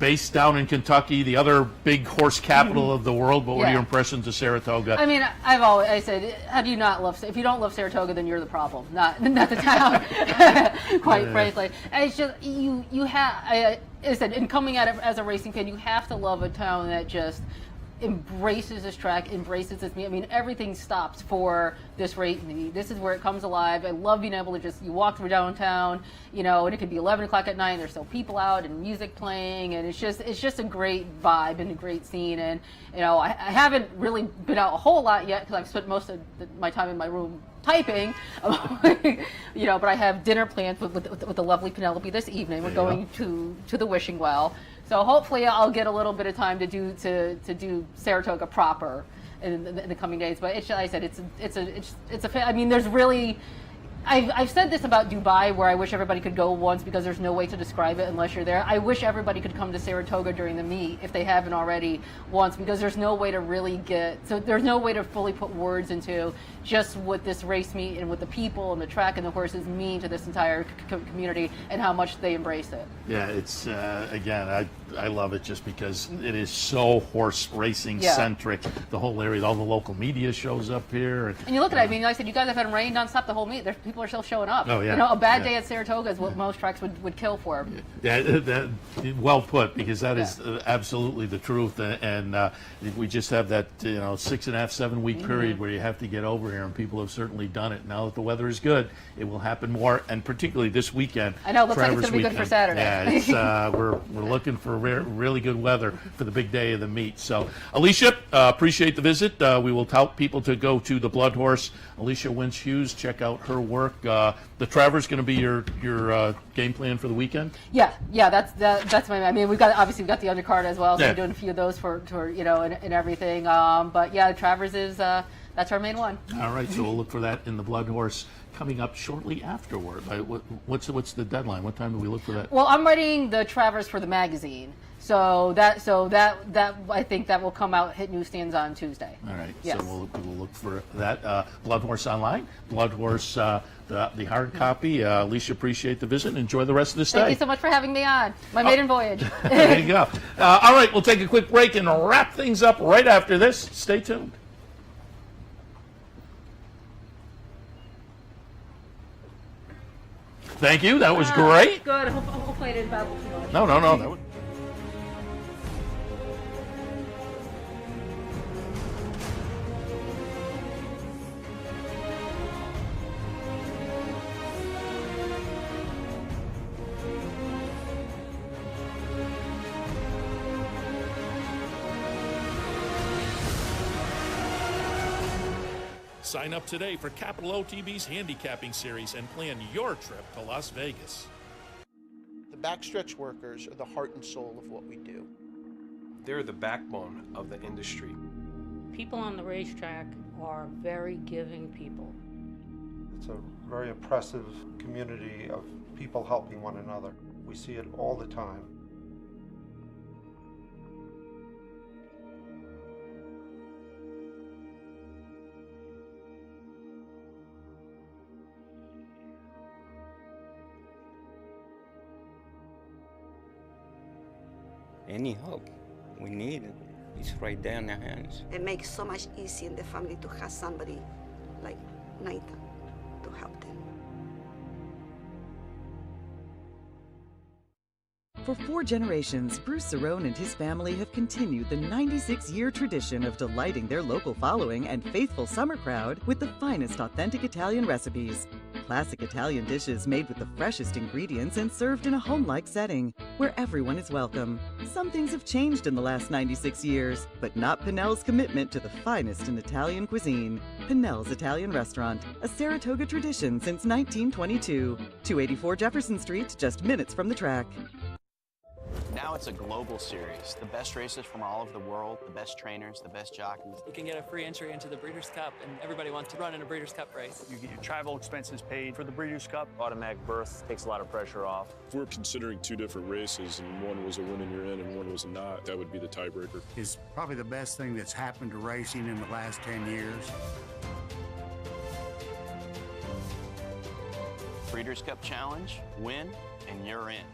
S3: Based down in Kentucky, the other big horse capital of the world. What were your impressions of Saratoga?
S1: I mean, I said, how do you not love? If you don't love Saratoga, then you're the problem, not the town. Quite frankly, and it's just you have. I said, in coming at it as a racing fan, you have to love a town that just embraces this track, embraces this meet. I mean, everything stops for this race meet. This is where it comes alive. I love being able to just, you walk through downtown, you know, and it could be 11 o'clock at night, and there's still people out and music playing, and it's just a great vibe and a great scene. And, you know, I haven't really been out a whole lot yet because I've spent most of my time in my room typing, you know, but I have dinner plans with the lovely Penelope this evening. We're going to the Wishing Well. So hopefully I'll get a little bit of time to do Saratoga proper in the coming days. But it's, like I said, I mean, there's really, I've said this about Dubai, where I wish everybody could go once because there's no way to describe it unless you're there. I wish everybody could come to Saratoga during the meet if they haven't already once, because there's no way to really there's no way to fully put words into just what this race meet and what the people and the track and the horses mean to this entire community and how much they embrace it.
S3: Yeah, it's again, I love it just because it is so horse racing centric. The whole area, all the local media shows up here, and
S1: you look at it. I mean, like I said, you guys have had rain nonstop the whole meet. People are still showing up.
S3: Oh yeah.
S1: You know, a bad day at Saratoga is what most tracks would kill for.
S3: Yeah, that, well put, because that is absolutely the truth. And we just have that 6.5, 7 week period where you have to get over here, and people have certainly done it. Now that the weather is good, it will happen more, and particularly this weekend.
S1: I know. It looks like it's
S3: Travers
S1: going to be good for Saturday.
S3: Yeah, it's, we're looking for really good weather for the big day of the meet. So, Alicia, appreciate the visit. We will tell people to go to the Blood Horse. Alicia Winch Hughes, check out her work. The Travers going to be your game plan for the weekend?
S1: Yeah, that's my. I mean, we've got the undercard as well, so we're doing a few of those for and everything. But yeah, Travers is that's our main one.
S3: All right, so we'll look for that in the Blood Horse coming up shortly afterward. What's the deadline? What time do we look for that?
S1: Well, I'm writing the Travers for the magazine. So that I think that will come out, hit newsstands on Tuesday.
S3: All right.
S1: Yes.
S3: So we'll look for that. Blood Horse Online, Blood Horse, the hard copy. Alicia, appreciate the visit and enjoy the rest of the stay.
S1: Thank you so much for having me on. My maiden voyage.
S3: There you go. All right, we'll take a quick break and wrap things up right after this. Stay tuned. Thank you. That was great.
S1: Good. Hopefully I didn't babble too much.
S3: No. That was...
S21: Sign up today for Capital OTB's handicapping series and plan your trip to Las Vegas.
S7: The backstretch workers are the heart and soul of what we do.
S8: They're the backbone of the industry.
S9: People on the racetrack are very giving people.
S10: It's a very oppressive community of people helping one another. We see it all the time.
S11: Any help we need it. It's right there in our hands.
S12: It makes so much easier in the family to have somebody like Nathan to help them.
S20: For 4 generations, Bruce Cerrone and his family have continued the 96-year tradition of delighting their local following and faithful summer crowd with the finest authentic Italian recipes. Classic Italian dishes made with the freshest ingredients and served in a home-like setting where everyone is welcome. Some things have changed in the last 96 years, but not Pinnell's commitment to the finest in Italian cuisine. Pinnell's Italian Restaurant, a Saratoga tradition since 1922. 284 Jefferson Street, just minutes from the track.
S15: Now it's a global series. The best racers from all over the world, the best trainers, the best jockeys.
S16: You can get a free entry into the Breeders' Cup, and everybody wants to run in a Breeders' Cup race.
S17: You get your travel expenses paid for the Breeders' Cup. Automatic berth takes a lot of pressure off.
S4: If we're considering 2 different races and one was a win and you're in and one was not, that would be the tiebreaker.
S18: It's probably the best thing that's happened to racing in the last 10 years.
S15: Breeders' Cup Challenge, win, and you're in.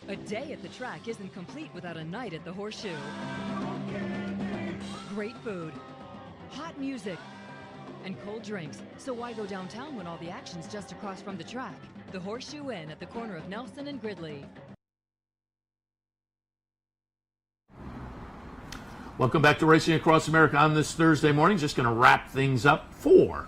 S2: A day at the track isn't complete without a night at the Horseshoe. Great food, hot music, and cold drinks. So why go downtown when all the action's just across from the track? The Horseshoe Inn at the corner of Nelson and Gridley.
S3: Welcome back to Racing Across America on this Thursday morning. Just going to wrap things up for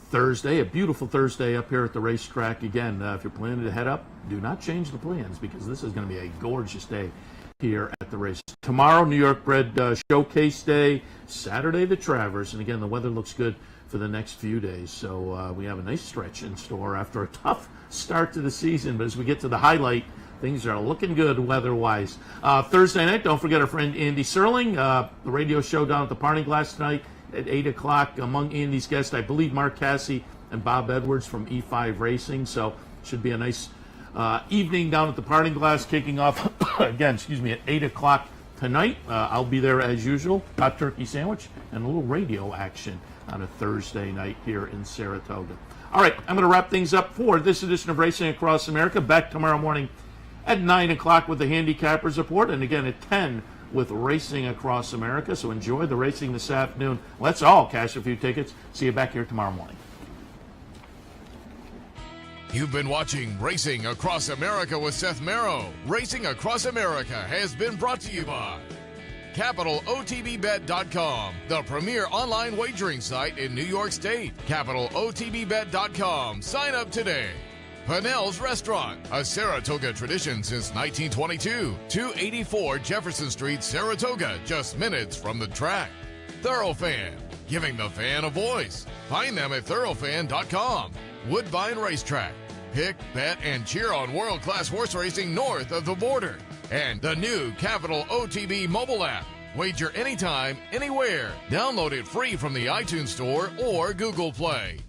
S3: Thursday, a beautiful Thursday up here at the racetrack. Again, if you're planning to head up, do not change the plans because this is going to be a gorgeous day here at the race. Tomorrow, New York Bred Showcase Day. Saturday, the Travers. And again, the weather looks good for the next few days. So we have a nice stretch in store after a tough start to the season. But as we get to the highlight, things are looking good weather-wise. Thursday night, don't forget our friend Andy Serling, the radio show down at the Parting Glass tonight at 8 o'clock. Among Andy's guests, I believe Mark Cassie and Bob Edwards from E5 Racing. So should be a nice evening down at the Parting Glass, kicking off, again, at 8 o'clock tonight. I'll be there as usual. Hot turkey sandwich and a little radio action on a Thursday night here in Saratoga. All right, I'm going to wrap things up for this edition of Racing Across America. Back tomorrow morning at 9 o'clock with the Handicappers Report, and again at 10 with Racing Across America. So enjoy the racing this afternoon. Let's all cash a few tickets. See you back here tomorrow morning.
S5: You've been watching Racing Across America with Seth Merrow. Racing Across America has been brought to you by CapitalOTBBet.com, the premier online wagering site in New York State. CapitalOTBBet.com. Sign up today. Pannell's Restaurant, a Saratoga tradition since 1922. 284 Jefferson Street, Saratoga, just minutes from the track. Thoroughfan, giving the fan a voice. Find them at thoroughfan.com. Woodbine Racetrack. Pick, bet, and cheer on world-class horse racing north of the border. And the new Capital OTB mobile app. Wager anytime, anywhere. Download it free from the iTunes Store or Google Play.